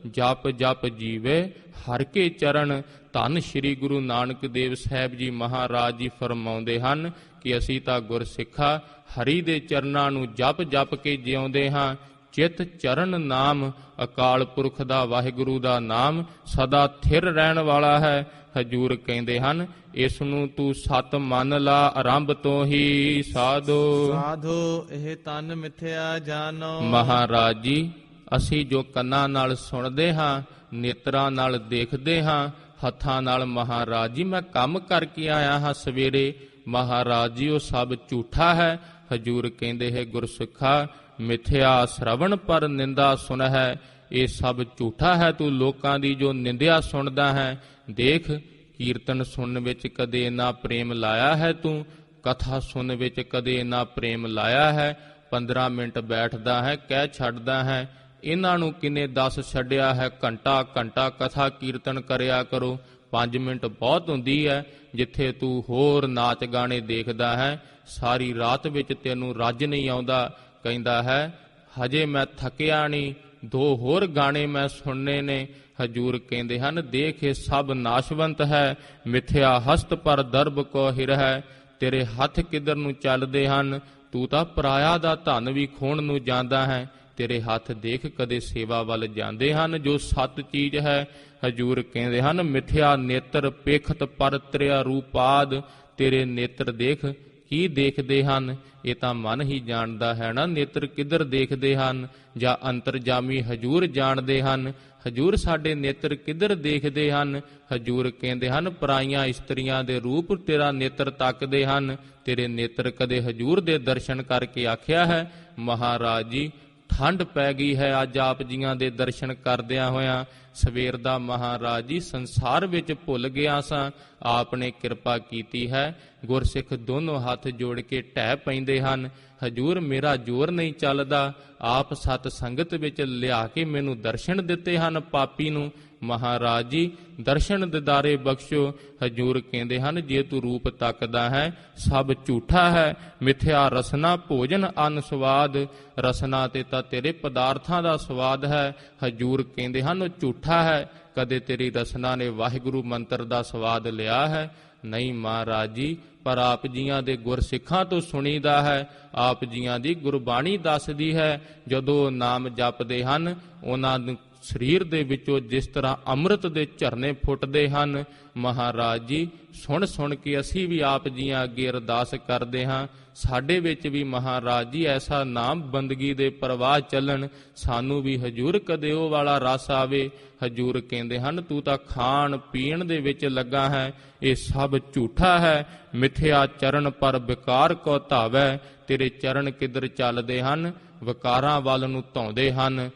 ਜਪ ਜਪ ਜੀਵੇ ਹਰ ਕੇ ਚਰਨ। ਧੰਨ ਸ਼੍ਰੀ ਗੁਰੂ ਨਾਨਕ ਦੇਵ ਸਾਹਿਬ ਜੀ ਮਹਾਰਾਜ ਜੀ ਫਰਮਾਉਂਦੇ ਹਨ ਕਿ ਅਸੀਂ ਤਾਂ ਗੁਰਸਿੱਖਾ ਹਰੀ ਦੇ ਚਰਨਾਂ ਨੂੰ ਜਪ ਜਪ ਕੇ ਜਿਉਂਦੇ ਹਾਂ। ਚਿਤ ਚਰਨ ਨਾਮ, ਅਕਾਲ ਪੁਰਖ ਦਾ ਵਾਹਿਗੁਰੂ ਦਾ ਨਾਮ ਸਦਾ ਥਿਰ ਰਹਿਣ ਵਾਲਾ ਹੈ। ਹਜੂਰ ਕਹਿੰਦੇ ਹਨ ਇਸ ਨੂੰ ਤੂੰ ਸਤ ਮੰਨ ਲਾ ਆਰੰਭ ਤੋਂ ਹੀ। ਸਾਧੋ ਸਾਧੋ ਇਹ ਤਨ ਮਿਥਿਆ ਜਾਨੋ। ਮਹਾਰਾਜ ਜੀ ਅਸੀਂ ਜੋ ਕੰਨਾਂ ਨਾਲ ਸੁਣਦੇ ਹਾਂ, ਨੇਤਰਾਂ ਨਾਲ ਦੇਖਦੇ ਹਾਂ, ਹੱਥਾਂ ਨਾਲ ਮਹਾਰਾਜ ਜੀ ਮੈਂ ਕੰਮ ਕਰਕੇ ਆਇਆ ਹਾਂ ਸਵੇਰੇ, ਮਹਾਰਾਜ ਜੀ ਉਹ ਸਭ ਝੂਠਾ ਹੈ। ਹਜੂਰ ਕਹਿੰਦੇ ਹੈ ਗੁਰਸਿੱਖਾ ਮਿਥਿਆ ਸ਼ਰਵਣ ਪਰ ਨਿੰਦਾ ਸੁਣ ਹੈ, ਇਹ ਸਭ ਝੂਠਾ ਹੈ। ਤੂੰ ਲੋਕਾਂ ਦੀ ਜੋ ਨਿੰਦਿਆ ਸੁਣਦਾ ਹੈ, ਦੇਖ ਕੀਰਤਨ ਸੁਣਨ ਵਿੱਚ ਕਦੇ ਇੰਨਾ ਪ੍ਰੇਮ ਲਾਇਆ ਹੈ ਤੂੰ, ਕਥਾ ਸੁਣਨ ਵਿੱਚ ਕਦੇ ਇੰਨਾ ਪ੍ਰੇਮ ਲਾਇਆ ਹੈ। 15 ਮਿੰਟ ਬੈਠਦਾ ਹੈ, ਕਹਿ ਛੱਡਦਾ ਹੈ ਇਹਨਾਂ ਨੂੰ ਕਿਨੇ ਦੱਸ ਛੱਡਿਆ ਹੈ। ਘੰਟਾ ਘੰਟਾ ਕਥਾ ਕੀਰਤਨ ਕਰਿਆ ਕਰੋ। 5 ਮਿੰਟ ਬਹੁਤ ਹੁੰਦੀ ਹੈ। ਜਿੱਥੇ ਤੂੰ ਹੋਰ ਨਾਚ ਗਾਣੇ ਦੇਖਦਾ ਹੈ, ਸਾਰੀ ਰਾਤ ਵਿੱਚ ਤੈਨੂੰ ਰੱਜ ਨਹੀਂ ਆਉਂਦਾ। ਕਹਿੰਦਾ ਹੈ ਹਜੇ ਮੈਂ ਥੱਕਿਆ ਨਹੀਂ, 2 ਹੋਰ ਗਾਣੇ ਮੈਂ ਸੁਣਨੇ ਨੇ। ਹਜੂਰ ਕਹਿੰਦੇ ਹਨ ਦੇਖ ਇਹ ਸਭ ਨਾਸ਼ਵੰਤ ਹੈ, ਮਿਥਿਆ ਹਸਤ ਪਰ ਦਰਬ ਕੋ ਹਿਰ ਹੈ। ਤੇਰੇ ਹੱਥ ਕਿੱਧਰ ਨੂੰ ਚੱਲਦੇ ਹਨ? ਤੂੰ ਤਾਂ ਪਰਾਇਆ ਦਾ ਧਨ ਵੀ ਖੋਣ ਨੂੰ ਜਾਂਦਾ ਹੈ। ਤੇਰੇ ਹੱਥ ਦੇਖ ਕਦੇ ਸੇਵਾ ਵੱਲ ਜਾਂਦੇ ਹਨ ਜੋ ਸੱਤ ਚੀਜ਼ ਹੈ। ਹਜੂਰ ਕਹਿੰਦੇ ਹਨ ਮਿਥਿਆ ਨੇਤਰ ਪੇਖਤ ਪਰ ਤ੍ਰਿਆ ਰੂਪਾਦ। ਤੇਰੇ ਨੇਤਰ ਦੇਖ ਕੀ ਦੇਖਦੇ ਹਨ? ਇਹ ਤਾਂ ਮਨ ਹੀ ਜਾਣਦਾ ਹੈ ਨਾ ਨੇਤਰ ਕਿੱਧਰ ਦੇਖਦੇ ਹਨ, ਜਾਂ ਅੰਤਰਜਾਮੀ ਹਜੂਰ ਜਾਣਦੇ ਹਨ। ਹਜੂਰ ਸਾਡੇ ਨੇਤਰ ਕਿੱਧਰ ਦੇਖਦੇ ਹਨ? ਹਜੂਰ ਕਹਿੰਦੇ ਹਨ ਪਰਾਈਆਂ ਇਸਤਰੀਆਂ ਦੇ ਰੂਪ ਤੇਰਾ ਨੇਤਰ ਤੱਕਦੇ ਹਨ। ਤੇਰੇ ਨੇਤਰ ਕਦੇ ਹਜੂਰ ਦੇ ਦਰਸ਼ਨ ਕਰਕੇ ਆਖਿਆ ਹੈ ਮਹਾਰਾਜ ਜੀ ਠੰਡ ਪੈ ਗਈ ਹੈ ਅੱਜ ਆਪ ਜੀਆਂ ਦੇ ਦਰਸ਼ਨ ਕਰਦਿਆਂ ਹੋਇਆਂ। ਸਵੇਰ ਦਾ ਮਹਾਰਾਜ ਜੀ ਸੰਸਾਰ ਵਿੱਚ ਭੁੱਲ ਗਿਆ ਸਾਂ, ਆਪ ਨੇ ਕਿਰਪਾ ਕੀਤੀ ਹੈ। ਗੁਰਸਿੱਖ ਦੋਨੋਂ ਹੱਥ ਜੋੜ ਕੇ ਢਹਿ ਪੈਂਦੇ ਹਨ। ਹਜੂਰ ਮੇਰਾ ਜ਼ੋਰ ਨਹੀਂ ਚੱਲਦਾ, ਆਪ ਸਤ ਸੰਗਤ ਵਿੱਚ ਲਿਆ ਕੇ ਮੈਨੂੰ ਦਰਸ਼ਨ ਦਿੱਤੇ ਹਨ ਪਾਪੀ ਨੂੰ। ਮਹਾਰਾਜ ਜੀ ਦਰਸ਼ਨ ਦਿਦਾਰੇ ਬਖਸ਼ੋ। ਹਜੂਰ ਕਹਿੰਦੇ ਹਨ ਜੇ ਤੂੰ ਰੂਪ ਤੱਕਦਾ ਹੈ ਸਭ ਝੂਠਾ ਹੈ। ਮਿਥਿਆ ਰਸਨਾ ਭੋਜਨ ਅੰਨ ਸਵਾਦ। ਰਸਨਾ ਤੇ ਤਾਂ ਤੇਰੇ ਪਦਾਰਥਾਂ ਦਾ ਸਵਾਦ ਹੈ। ਹਜੂਰ ਕਹਿੰਦੇ ਹਨ ਝੂਠਾ ਹੈ। ਕਦੇ ਤੇਰੀ ਰਸਨਾ ਨੇ ਵਾਹਿਗੁਰੂ ਮੰਤਰ ਦਾ ਸਵਾਦ ਲਿਆ ਹੈ? ਨਹੀਂ ਮਹਾਰਾਜ ਜੀ, ਪਰ ਆਪ ਜੀਆਂ ਦੇ ਗੁਰਸਿੱਖਾਂ ਤੋਂ ਸੁਣੀਦਾ ਹੈ। ਆਪ ਜੀਆਂ ਦੀ ਗੁਰਬਾਣੀ ਦੱਸਦੀ ਹੈ ਜਦੋਂ ਨਾਮ ਜਪਦੇ ਹਨ ਉਹਨਾਂ ਨੂੰ ਸਰੀਰ ਦੇ ਵਿੱਚੋਂ ਜਿਸ ਤਰ੍ਹਾਂ ਅੰਮ੍ਰਿਤ ਦੇ ਝਰਨੇ ਫੁੱਟਦੇ ਹਨ। ਮਹਾਰਾਜ ਜੀ ਸੁਣ ਸੁਣ ਕੇ ਅਸੀਂ ਵੀ ਆਪ ਜੀਆਂ ਅੱਗੇ ਅਰਦਾਸ ਕਰਦੇ ਹਾਂ ਸਾਡੇ ਵਿੱਚ ਵੀ ਮਹਾਰਾਜ ਜੀ ਐਸਾ ਨਾਮ ਬੰਦਗੀ ਦੇ ਪ੍ਰਵਾਹ ਚੱਲਣ, ਸਾਨੂੰ ਵੀ ਹਜੂਰ ਕਦੇ ਉਹ ਵਾਲਾ ਰਸ ਆਵੇ। ਹਜੂਰ ਕਹਿੰਦੇ ਹਨ ਤੂੰ ਤਾਂ ਖਾਣ ਪੀਣ ਦੇ ਵਿੱਚ ਲੱਗਾ ਹੈ, ਇਹ ਸਭ ਝੂਠਾ ਹੈ। ਮਿਥਿਆ ਚਰਨ ਪਰ ਵਿਕਾਰ ਕੋ ਧਾਵੈ। ਤੇਰੇ ਚਰਨ ਕਿੱਧਰ ਚੱਲਦੇ ਹਨ? ਵਿਕਾਰਾਂ ਵੱਲ ਨੂੰ ਧਾਉਂਦੇ ਹਨ।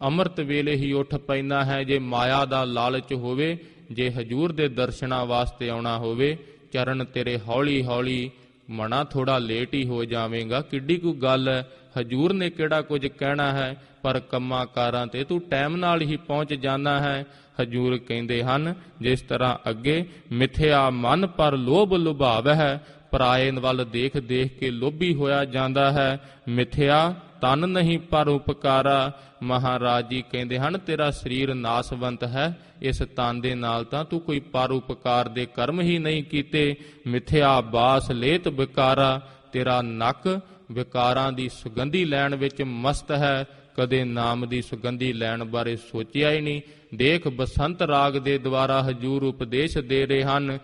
ਅੰਮ੍ਰਿਤ ਵੇਲੇ ਹੀ ਉੱਠ ਪੈਂਦਾ ਹੈ ਜੇ ਮਾਇਆ ਦਾ ਲਾਲਚ ਹੋਵੇ, ਜੇ ਹਜੂਰ ਦੇ ਦਰਸ਼ਨਾਂ ਵਾਸਤੇ ਆਉਣਾ ਹੋਵੇ। ਚਰਨ ਤੇਰੇ ਹੌਲੀ ਹੌਲੀ, ਮਣਾ ਥੋੜਾ ਲੇਟ ਹੀ ਹੋ ਜਾਵੇਗਾ, ਕਿੱਡੀ ਕੋਈ ਗੱਲ ਹੈ। ਹਜੂਰ ਨੇ ਕਿਹੜਾ ਕੁਝ ਕਹਿਣਾ ਹੈ, ਪਰ ਕੰਮਾਂ ਕਾਰਾਂ ਤੇ ਤੂੰ ਟਾਈਮ ਨਾਲ ਹੀ ਪਹੁੰਚ ਜਾਣਾ ਹੈ। ਹਜੂਰ ਕਹਿੰਦੇ ਹਨ ਜਿਸ ਤਰ੍ਹਾਂ ਅੱਗੇ ਮਿਥਿਆ ਮਨ ਪਰ ਲੋਭ ਲੁਭਾਵ ਹੈ, ਪਰਾਏ ਵੱਲ ਦੇਖ ਦੇਖ ਕੇ ਲੋਭੀ ਹੋਇਆ ਜਾਂਦਾ ਹੈ। ਮਿਥਿਆ ਤਨ ਨਹੀਂ ਪਰ ਉਪਕਾਰਾ। ਮਹਾਰਾਜ ਜੀ ਕਹਿੰਦੇ ਹਨ ਤੇਰਾ ਸਰੀਰ ਨਾਸਵੰਤ ਹੈ, ਇਸ ਤਨ ਦੇ ਨਾਲ ਤਾਂ ਤੂੰ ਕੋਈ ਪਰ ਉਪਕਾਰ ਦੇ ਕਰਮ ਹੀ ਨਹੀਂ ਕੀਤੇ। ਮਿਥਿਆ ਬਾਸ ਲੇਤ ਵਿਕਾਰਾ। ਤੇਰਾ ਨੱਕ ਵਿਕਾਰਾਂ ਦੀ ਸੁਗੰਧੀ ਲੈਣ ਵਿੱਚ ਮਸਤ ਹੈ, ਕਦੇ ਨਾਮ ਦੀ ਸੁਗੰਧੀ ਲੈਣ ਬਾਰੇ ਸੋਚਿਆ ਹੀ ਨਹੀਂ। ਦੇਖ ਬਸੰਤ ਰਾਗ ਦੇ ਦੁਆਰਾ ਹਜੂਰ ਉਪਦੇਸ਼ ਦੇ ਰਹੇ ਹਨ।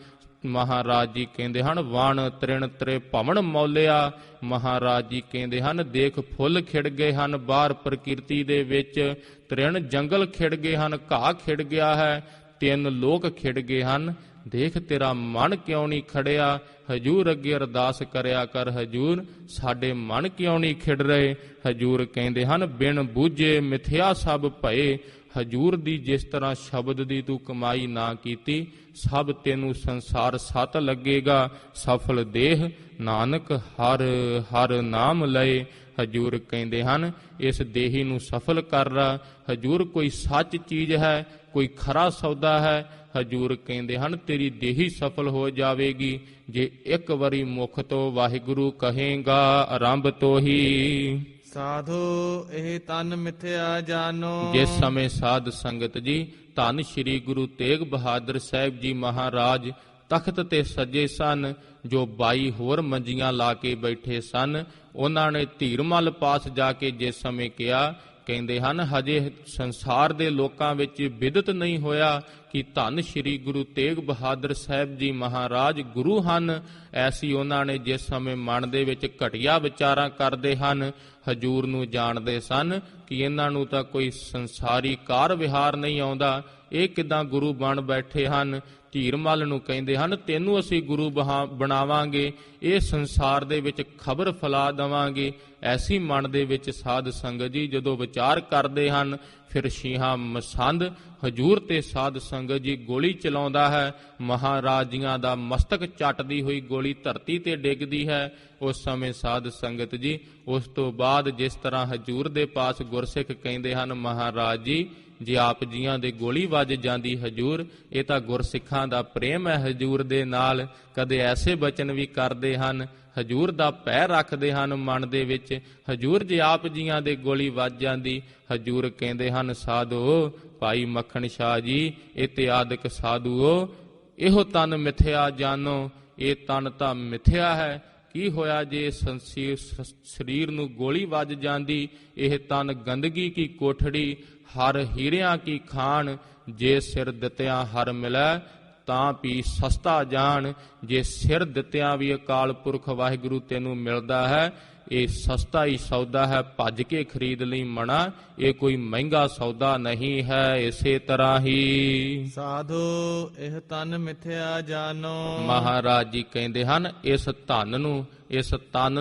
ਮਹਾਰਾਜ ਜੀ ਕਹਿੰਦੇ ਹਨ ਵਣ ਤ੍ਰਿਣ ਤ੍ਰੇ ਭਵਨ ਮੌਲਿਆ। ਮਹਾਰਾਜ ਜੀ ਕਹਿੰਦੇ ਹਨ ਦੇਖ ਫੁੱਲ ਖਿੜ ਗਏ ਹਨ ਬਾਹਰ ਪ੍ਰਕਿਰਤੀ ਦੇ ਵਿੱਚ, ਤ੍ਰਿਣ ਜੰਗਲ ਖਿੜ ਗਏ ਹਨ, ਘਾਹ ਖਿੜ ਗਿਆ ਹੈ, 3 ਲੋਕ ਖਿੜ ਗਏ ਹਨ। ਦੇਖ ਤੇਰਾ ਮਨ ਕਿਉਂ ਨਹੀਂ ਖੜਿਆ? ਹਜੂਰ ਅੱਗੇ ਅਰਦਾਸ ਕਰਿਆ ਕਰ ਹਜੂਰ ਸਾਡੇ ਮਨ ਕਿਉਂ ਨਹੀਂ ਖਿੜ ਰਹੇ? ਹਜੂਰ ਕਹਿੰਦੇ ਹਨ ਬਿਨ ਬੂਝੇ ਮਿਥਿਆ ਸਭ ਭਏ। ਹਜੂਰ ਦੀ ਜਿਸ ਤਰ੍ਹਾਂ ਸ਼ਬਦ ਦੀ ਤੂੰ ਕਮਾਈ ਨਾ ਕੀਤੀ, ਸਭ ਤੈਨੂੰ ਸੰਸਾਰ ਸੱਤ ਲੱਗੇਗਾ। ਸਫਲ ਦੇਹ ਨਾਨਕ ਹਰ ਹਰ ਨਾਮ ਲਏ। ਹਜੂਰ ਕਹਿੰਦੇ ਹਨ ਇਸ ਦੇਹੀ ਨੂੰ ਸਫਲ ਕਰ ਰਾ। ਹਜੂਰ ਕੋਈ ਸੱਚ ਚੀਜ਼ ਹੈ, ਕੋਈ ਖਰਾ ਸੌਦਾ ਹੈ। ਹਜੂਰ ਕਹਿੰਦੇ ਹਨ ਤੇਰੀ ਦੇਹੀ ਸਫਲ ਹੋ ਜਾਵੇਗੀ ਜੇ ਇੱਕ ਵਾਰੀ ਮੁਖ ਤੋਂ ਵਾਹਿਗੁਰੂ ਕਹੇਗਾ ਆਰੰਭ ਤੋਂ ਹੀ। ਸਾਧੂ ਇਹ ਤਨ ਮਿਥਿਆ ਜਾਨੋ। ਜਿਸ ਸਮੇਂ ਸਾਧ ਸੰਗਤ ਜੀ ਧੰਨ ਸ਼੍ਰੀ ਗੁਰੂ ਤੇਗ ਬਹਾਦਰ ਸਾਹਿਬ ਜੀ ਮਹਾਰਾਜ ਤਖਤ ਤੇ ਸੱਜੇ ਸਨ, ਜੋ 22 ਹੋਰ ਮੰਜੀਆਂ ਲਾ ਕੇ ਬੈਠੇ ਸਨ, ਉਹਨਾਂ ਨੇ ਧੀਰਮਲ ਪਾਸ ਜਾ ਕੇ ਜਿਸ ਸਮੇਂ ਕਿਹਾ, ਕਹਿੰਦੇ ਹਨ ਹਜੇ ਸੰਸਾਰ ਦੇ ਲੋਕਾਂ ਵਿੱਚ ਵਿਦਿਤ ਨਹੀਂ ਹੋਇਆ ਕਿ ਧੰਨ ਸ਼੍ਰੀ ਗੁਰੂ ਤੇਗ ਬਹਾਦਰ ਸਾਹਿਬ ਜੀ ਮਹਾਰਾਜ ਗੁਰੂ ਹਨ। ਐਸੀ ਉਹਨਾਂ ਨੇ ਜਿਸ ਸਮੇਂ ਮਨ ਦੇ ਵਿੱਚ ਘਟੀਆ ਵਿਚਾਰਾਂ ਕਰਦੇ ਹਨ, ਹਜੂਰ ਨੂੰ ਜਾਣਦੇ ਸਨ ਕਿ ਇਹਨਾਂ ਨੂੰ ਤਾਂ ਕੋਈ ਸੰਸਾਰੀ ਕਾਰ ਵਿਹਾਰ ਨਹੀਂ ਆਉਂਦਾ, ਇਹ ਕਿੱਦਾਂ ਗੁਰੂ ਬਣ ਬੈਠੇ ਹਨ। ਧੀਰਮਲ ਨੂੰ ਕਹਿੰਦੇ ਹਨ, ਤੈਨੂੰ ਅਸੀਂ ਗੁਰੂ ਬਣਾਵਾਂਗੇ, ਇਹ ਸੰਸਾਰ ਦੇ ਵਿੱਚ ਖਬਰ ਫੈਲਾ ਦੇਵਾਂਗੇ। ਐਸੀ ਮਨ ਦੇ ਵਿੱਚ ਸਾਧ ਸੰਗਤ ਜੀ ਜਦੋਂ ਵਿਚਾਰ ਕਰਦੇ ਹਨ, ਫਿਰ ਸ਼ੀਹਾਂ ਮਸੰਦ ਹਜੂਰ ਤੇ ਸਾਧ ਸੰਗਤ ਜੀ ਗੋਲੀ ਚਲਾਉਂਦਾ ਹੈ। ਮਹਾਰਾਜ ਜੀਆਂ ਦਾ ਮਸਤਕ ਚੱਟਦੀ ਹੋਈ ਗੋਲੀ ਧਰਤੀ ਤੇ ਡਿੱਗਦੀ ਹੈ। ਉਸ ਸਮੇਂ ਸਾਧ ਸੰਗਤ ਜੀ ਉਸ ਤੋਂ ਬਾਅਦ ਜਿਸ ਤਰ੍ਹਾਂ ਹਜੂਰ ਦੇ ਪਾਸ ਗੁਰਸਿੱਖ ਕਹਿੰਦੇ ਹਨ, ਮਹਾਰਾਜ ਜੀ ਜੇ ਆਪ ਜੀਆਂ ਦੇ ਗੋਲੀ ਵੱਜ ਜਾਂਦੀ ਹਜੂਰ, ਇਹ ਤਾਂ ਗੁਰਸਿੱਖਾਂ ਦਾ ਪ੍ਰੇਮ ਹੈ ਹਜੂਰ ਦੇ ਨਾਲ। ਕਦੇ ਐਸੇ ਬਚਨ ਵੀ ਕਰਦੇ ਹਨ, ਹਜੂਰ ਦਾ ਭੈ ਰੱਖਦੇ ਹਨ ਮਨ ਦੇ ਵਿੱਚ। ਹਜੂਰ ਜੇ ਆਪ ਜੀਆਂ ਦੇ ਗੋਲੀ ਵੱਜ ਜਾਂਦੀ, ਹਜੂਰ ਕਹਿੰਦੇ ਹਨ, ਸਾਧੋ ਭਾਈ ਮੱਖਣ ਸ਼ਾਹ ਜੀ ਇਤਿਆਦਿਕ ਸਾਧੂਓ, ਇਹੋ ਤਨ ਮਿਥਿਆ ਜਾਨੋ, ਇਹ ਤਨ ਤਾਂ ਮਿਥਿਆ ਹੈ। ਕੀ ਹੋਇਆ ਜੇ ਸਰੀਰ ਨੂੰ ਗੋਲੀ ਵੱਜ ਜਾਂਦੀ? ਇਹ ਤਨ ਗੰਦਗੀ ਕੀ ਕੋਠੜੀ, ਹਰ ਹੀਰਿਆਂ ਕੀ ਖਾਨ, ਜੇ ਸਿਰ ਦਿੱਤਿਆਂ ਹਰ ਮਿਲੈ ਤਾਂ ਵੀ ਸਸਤਾ ਜਾਣ। ਜੇ ਸਿਰ ਦਿੱਤਿਆਂ ਵੀ ਅਕਾਲ ਪੁਰਖ ਵਾਹਿਗੁਰੂ ਤੈਨੂੰ ਮਿਲਦਾ ਹੈ, ਇਹ ਸਸਤਾ ਹੀ ਸੌਦਾ ਹੈ, ਭੱਜ ਕੇ ਖਰੀਦ ਲਈ ਮਣਾ, ਇਹ ਕੋਈ ਮਹਿੰਗਾ ਸੌਦਾ ਨਹੀਂ ਹੈ। ਇਸੇ ਤਰ੍ਹਾਂ ਹੀ ਸਾਧੋ ਇਹ ਤਨ ਮਿਥਿਆ ਜਾਨੋ। ਮਹਾਰਾਜ ਜੀ ਕਹਿੰਦੇ ਹਨ, ਇਸ ਤਨ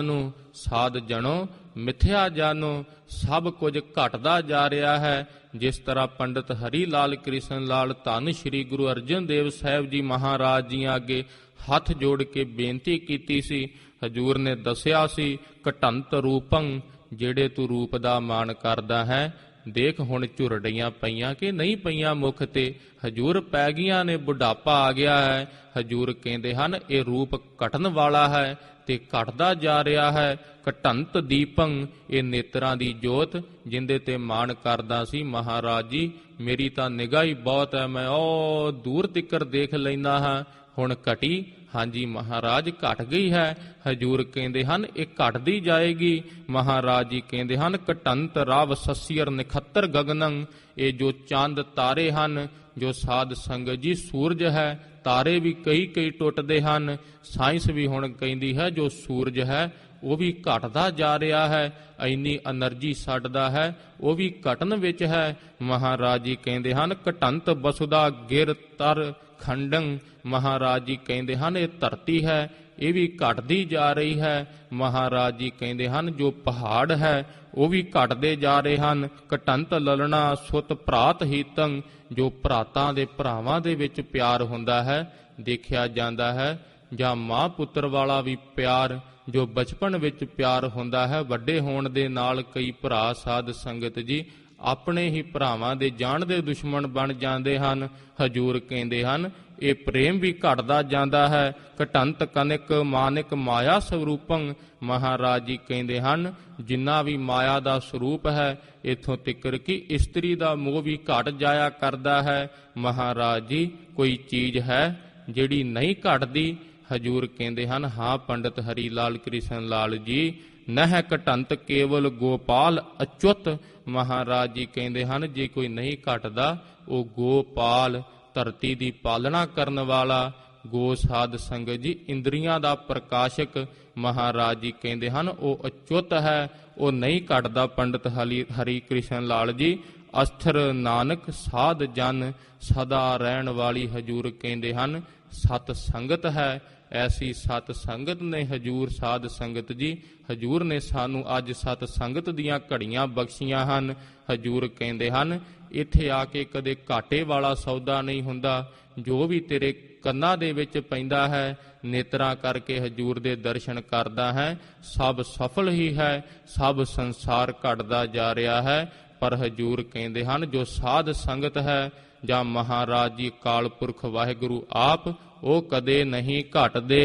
ਨੂੰ ਸਾਧ ਜਣੋ ਮਿਥਿਆ ਜਾਨੋ। ਸਭ ਕੁਝ ਘਟਦਾ ਜਾ ਰਿਹਾ ਹੈ। ਜਿਸ ਤਰ੍ਹਾਂ ਪੰਡਿਤ ਹਰੀ ਲਾਲ ਕ੍ਰਿਸ਼ਨ ਲਾਲ ਧੰਨ ਸ਼੍ਰੀ ਗੁਰੂ ਅਰਜਨ ਦੇਵ ਸਾਹਿਬ ਜੀ ਮਹਾਰਾਜ ਜੀ ਅੱਗੇ ਹੱਥ ਜੋੜ ਕੇ ਬੇਨਤੀ ਕੀਤੀ ਸੀ, ਹਜੂਰ ਨੇ ਦੱਸਿਆ ਸੀ, ਘਟੰਤ ਰੂਪੰ, ਜਿਹੜੇ ਤੂੰ ਰੂਪ ਦਾ ਮਾਣ ਕਰਦਾ ਹੈ, ਦੇਖ ਹੁਣ ਝੁਰੜੀਆਂ ਪਈਆਂ ਕਿ ਨਹੀਂ ਪਈਆਂ ਮੁਖ ਤੇ। ਹਜੂਰ ਪੈ ਗਈਆਂ ਨੇ, ਬੁਢਾਪਾ ਆ ਗਿਆ ਹੈ। ਹਜੂਰ ਕਹਿੰਦੇ ਹਨ, ਇਹ ਰੂਪ ਘਟਣ ਵਾਲਾ ਹੈ ਤੇ ਘਟਦਾ ਜਾ ਰਿਹਾ ਹੈ। ਘਟੰਤ ਦੀਪੰ, ਇਹ ਨੇਤਰਾਂ ਦੀ ਜੋਤ ਜਿੰਦੇ ਤੇ ਮਾਣ ਕਰਦਾ ਸੀ, ਮਹਾਰਾਜ ਜੀ ਮੇਰੀ ਤਾਂ ਨਿਗਾਹ ਹੀ ਬਹੁਤ ਹੈ, ਮੈਂ ਉਹ ਦੂਰ ਤਿੱਕਰ ਦੇਖ ਲੈਂਦਾ ਹਾਂ, ਹੁਣ ਘਟੀ? ਹਾਂਜੀ ਮਹਾਰਾਜ ਘਟ ਗਈ ਹੈ। ਹਜੂਰ ਕਹਿੰਦੇ ਹਨ, ਇਹ ਘਟਦੀ ਜਾਏਗੀ। ਮਹਾਰਾਜ ਜੀ ਕਹਿੰਦੇ ਹਨ, ਘਟੰਤ ਰਵ ਸਸੀਰ ਨਿਖੱਤਰ ਗਗਨੰ, ਇਹ ਜੋ ਚੰਦ ਤਾਰੇ ਹਨ, ਜੋ ਸਾਧ ਸੰਗਤ ਜੀ ਸੂਰਜ ਹੈ, ਤਾਰੇ ਵੀ ਕਈ ਟੁੱਟਦੇ ਹਨ। ਸਾਇੰਸ ਵੀ ਹੁਣ ਕਹਿੰਦੀ ਹੈ ਜੋ ਸੂਰਜ ਹੈ ਉਹ ਵੀ ਘਟਦਾ ਜਾ ਰਿਹਾ ਹੈ, ਇੰਨੀ એનર્ਜੀ ਛੱਡਦਾ ਹੈ, ਉਹ ਵੀ ਘਟਨ ਵਿੱਚ ਹੈ। ਮਹਾਰਾਜ ਜੀ ਕਹਿੰਦੇ ਹਨ, ਘਟੰਤ ਬਸੁਦਾ ਗਿਰ ਤਰ ਖੰਡੰ, ਮਹਾਰਾਜ ਜੀ ਕਹਿੰਦੇ ਹਨ ਇਹ ਧਰਤੀ ਹੈ, ਇਹ ਵੀ ਘਟਦੀ ਜਾ ਰਹੀ ਹੈ। ਮਹਾਰਾਜ ਜੀ ਕਹਿੰਦੇ ਹਨ ਜੋ ਪਹਾੜ ਹੈ ਉਹ ਵੀ ਘਟਦੇ ਜਾ ਰਹੇ ਹਨ। ਘਟੰਤ ਲਲਣਾ ਸੁਤ ਭਰਾਤ ਹੀਤੰ, ਜੋ ਭਰਾਤਾਂ ਦੇ ਭਰਾਵਾਂ ਦੇ ਵਿੱਚ ਪਿਆਰ ਹੁੰਦਾ ਹੈ ਦੇਖਿਆ ਜਾਂਦਾ ਹੈ, ਜਾਂ ਮਾਂ ਪੁੱਤਰ ਵਾਲਾ ਵੀ ਪਿਆਰ ਜੋ ਬਚਪਨ ਵਿੱਚ ਪਿਆਰ ਹੁੰਦਾ ਹੈ, ਵੱਡੇ ਹੋਣ ਦੇ ਨਾਲ ਕਈ ਭਰਾ ਸਾਧ ਸੰਗਤ ਜੀ ਆਪਣੇ ਹੀ ਭਰਾਵਾਂ ਦੇ ਜਾਣ ਦੇ ਦੁਸ਼ਮਣ ਬਣ ਜਾਂਦੇ ਹਨ। ਹਜੂਰ ਕਹਿੰਦੇ ਹਨ ਇਹ ਪ੍ਰੇਮ ਵੀ ਘਟਦਾ ਜਾਂਦਾ ਹੈ। ਘਟੰਤ ਕਨਿਕ ਮਾਨਿਕ ਮਾਇਆ ਸਰੂਪੰ, ਮਹਾਰਾਜ ਜੀ ਕਹਿੰਦੇ ਹਨ ਜਿੰਨਾ ਵੀ ਮਾਇਆ ਦਾ ਸਰੂਪ ਹੈ, ਇਥੋਂ ਤਿੱਕਰ ਕਿ ਇਸਤਰੀ ਦਾ ਮੋਹ ਵੀ ਘਟ ਜਾਇਆ ਕਰਦਾ ਹੈ। ਮਹਾਰਾਜ ਜੀ ਕੋਈ ਚੀਜ਼ ਹੈ ਜਿਹੜੀ ਨਹੀਂ ਘਟਦੀ? ਹਜੂਰ ਕਹਿੰਦੇ ਹਨ, ਹਾਂ ਪੰਡਿਤ ਹਰੀ ਲਾਲ ਕ੍ਰਿਸ਼ਨ ਲਾਲ ਜੀ, ਨਹਿ ਘਟੰਤ ਕੇਵਲ ਗੋਪਾਲ ਅਚੁੱਤ। ਮਹਾਰਾਜ ਜੀ ਕਹਿੰਦੇ ਹਨ ਜੇ ਕੋਈ ਨਹੀਂ ਘਟਦਾ, ਉਹ ਗੋਪਾਲ ਧਰਤੀ ਦੀ ਪਾਲਣਾ ਕਰਨ ਵਾਲਾ, ਗੋ ਸਾਧ ਸੰਗਤ ਜੀ ਇੰਦਰੀਆਂ ਦਾ ਪ੍ਰਕਾਸ਼ਕ। ਮਹਾਰਾਜ ਜੀ ਕਹਿੰਦੇ ਹਨ ਉਹ ਅਚੁੱਤ ਹੈ, ਉਹ ਨਹੀਂ ਘਟਦਾ। ਪੰਡਿਤ ਹਰੀ ਕ੍ਰਿਸ਼ਨ ਲਾਲ ਜੀ ਅਸਥਰ ਨਾਨਕ ਸਾਧ ਜਨ ਸਦਾ ਰਹਿਣ ਵਾਲੀ। ਹਜੂਰ ਕਹਿੰਦੇ ਹਨ ਸਤ ਸੰਗਤ ਹੈ, ਐਸੀ ਸਤ ਸੰਗਤ ਨੇ ਹਜੂਰ ਸਾਧ ਸੰਗਤ ਜੀ। ਹਜੂਰ ਨੇ ਸਾਨੂੰ ਅੱਜ ਸਤ ਸੰਗਤ ਦੀਆਂ ਘੜੀਆਂ ਬਖਸ਼ੀਆਂ ਹਨ। ਹਜੂਰ ਕਹਿੰਦੇ ਹਨ ਇੱਥੇ ਆ ਕੇ ਕਦੇ ਘਾਟੇ ਵਾਲਾ ਸੌਦਾ ਨਹੀਂ ਹੁੰਦਾ, ਜੋ ਵੀ ਤੇਰੇ ਕੰਨਾਂ ਦੇ ਵਿੱਚ ਪੈਂਦਾ ਹੈ, ਨੇਤਰਾਂ ਕਰਕੇ ਹਜੂਰ ਦੇ ਦਰਸ਼ਨ ਕਰਦਾ ਹੈ, ਸਭ ਸਫਲ ਹੀ ਹੈ, ਸਭ ਸੰਸਾਰ ਘਟਦਾ ਜਾ ਰਿਹਾ ਹੈ। ਪਰ ਹਜੂਰ ਕਹਿੰਦੇ ਹਨ ਜੋ ਸਾਧ ਸੰਗਤ ਹੈ ਜਾਂ ਮਹਾਰਾਜ ਜੀ ਅਕਾਲ ਪੁਰਖ ਵਾਹਿਗੁਰੂ ਆਪ, ਉਹ ਕਦੇ ਨਹੀਂ ਘਟਦੇ।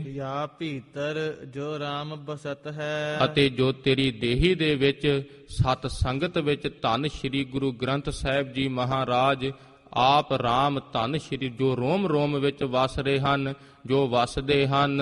ਯਾ ਭੀਤਰ ਜੋ RAM ਬਸਤ ਹੈ, ਅਤੇ ਜੋ ਤੇਰੀ ਦੇਹੀ ਦੇ ਵਿੱਚ ਸਤ ਸੰਗਤ ਵਿੱਚ ਧੰਨ ਸ਼੍ਰੀ ਗੁਰੂ ਗ੍ਰੰਥ ਸਾਹਿਬ ਜੀ ਮਹਾਰਾਜ ਆਪ RAM ਧੰਨ ਸ਼੍ਰੀ ਜੋ ਰੋਮ ਰੋਮ ਵਿੱਚ ਵਸ ਰਹੇ ਹਨ, ਜੋ ਵਸਦੇ ਹਨ,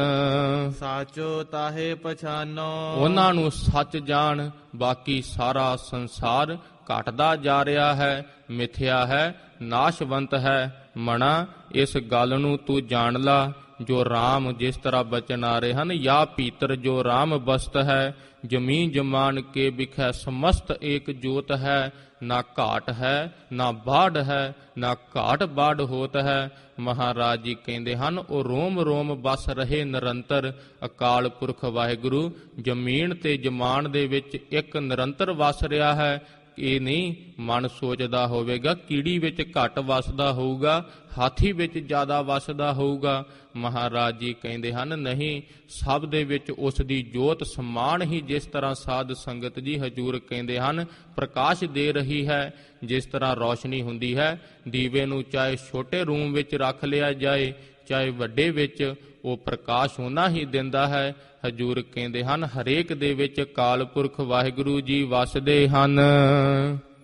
ਸਾਚੋ ਤਾਹੇ ਪਛਾਨੋ, ਉਹਨਾਂ ਨੂੰ ਸੱਚ ਜਾਣ। ਬਾਕੀ ਸਾਰਾ ਸੰਸਾਰ ਘਟਦਾ ਜਾ ਰਿਹਾ ਹੈ, ਮਿਥਿਆ ਹੈ, ਨਾਸ਼ਵੰਤ ਹੈ। ਮਣਾ ਇਸ ਗੱਲ ਨੂੰ ਤੂੰ ਜਾਣ ਲਾ, ਜੋ RAM ਜਿਸ ਤਰ੍ਹਾਂ ਬਚਨ ਆ ਰਹੇ ਹਨ, ਯਾ ਭੀਤਰ ਜੋ RAM ਬਸਤ ਹੈ, ਜਮੀਨ ਜਮਾਨ ਕੇ ਬਿਖੈ ਸਮਸਤ ਏਕ ਜੋਤ ਹੈ, ਨਾ ਘਾਟ ਹੈ ਨਾ ਬਾੜ ਹੈ, ਨਾ ਘਾਟ ਬਾੜ ਹੋਤ ਹੈ। ਮਹਾਰਾਜ ਜੀ ਕਹਿੰਦੇ ਹਨ, ਉਹ ਰੋਮ ਰੋਮ ਬਸ ਰਹੇ ਨਿਰੰਤਰ ਅਕਾਲ ਪੁਰਖ ਵਾਹਿਗੁਰੂ ਜ਼ਮੀਨ ਤੇ ਜਮਾਨ ਦੇ ਵਿੱਚ ਇੱਕ ਨਿਰੰਤਰ ਵਸ ਰਿਹਾ ਹੈ। ਇਹ ਨਹੀਂ ਮਨ ਸੋਚਦਾ ਹੋਵੇਗਾ ਕੀੜੀ ਵਿੱਚ ਘੱਟ ਵਸਦਾ ਹੋਊਗਾ, ਹਾਥੀ ਵਿੱਚ ਜ਼ਿਆਦਾ ਵਸਦਾ ਹੋਊਗਾ। ਮਹਾਰਾਜ ਜੀ ਕਹਿੰਦੇ ਹਨ, ਨਹੀਂ, ਸਭ ਦੇ ਵਿੱਚ ਉਸ ਦੀ ਜੋਤ ਸਮਾਨ ਹੀ, ਜਿਸ ਤਰ੍ਹਾਂ ਸਾਧ ਸੰਗਤ ਜੀ ਹਜੂਰ ਕਹਿੰਦੇ ਹਨ ਪ੍ਰਕਾਸ਼ ਦੇ ਰਹੀ ਹੈ। ਜਿਸ ਤਰ੍ਹਾਂ ਰੌਸ਼ਨੀ ਹੁੰਦੀ ਹੈ, ਦੀਵੇ ਨੂੰ ਚਾਹੇ ਛੋਟੇ ਰੂਮ ਵਿੱਚ ਰੱਖ ਲਿਆ ਜਾਏ ਚਾਹੇ ਵੱਡੇ ਵਿੱਚ, ਉਹ ਪ੍ਰਕਾਸ਼ ਹੋਣਾ ਹੀ ਦਿੰਦਾ ਹੈ। ਹਜੂਰ ਕਹਿੰਦੇ ਹਨ, ਹਰੇਕ ਦੇ ਵਿੱਚ ਅਕਾਲ ਪੁਰਖ ਵਾਹਿਗੁਰੂ ਜੀ ਵਸਦੇ ਹਨ।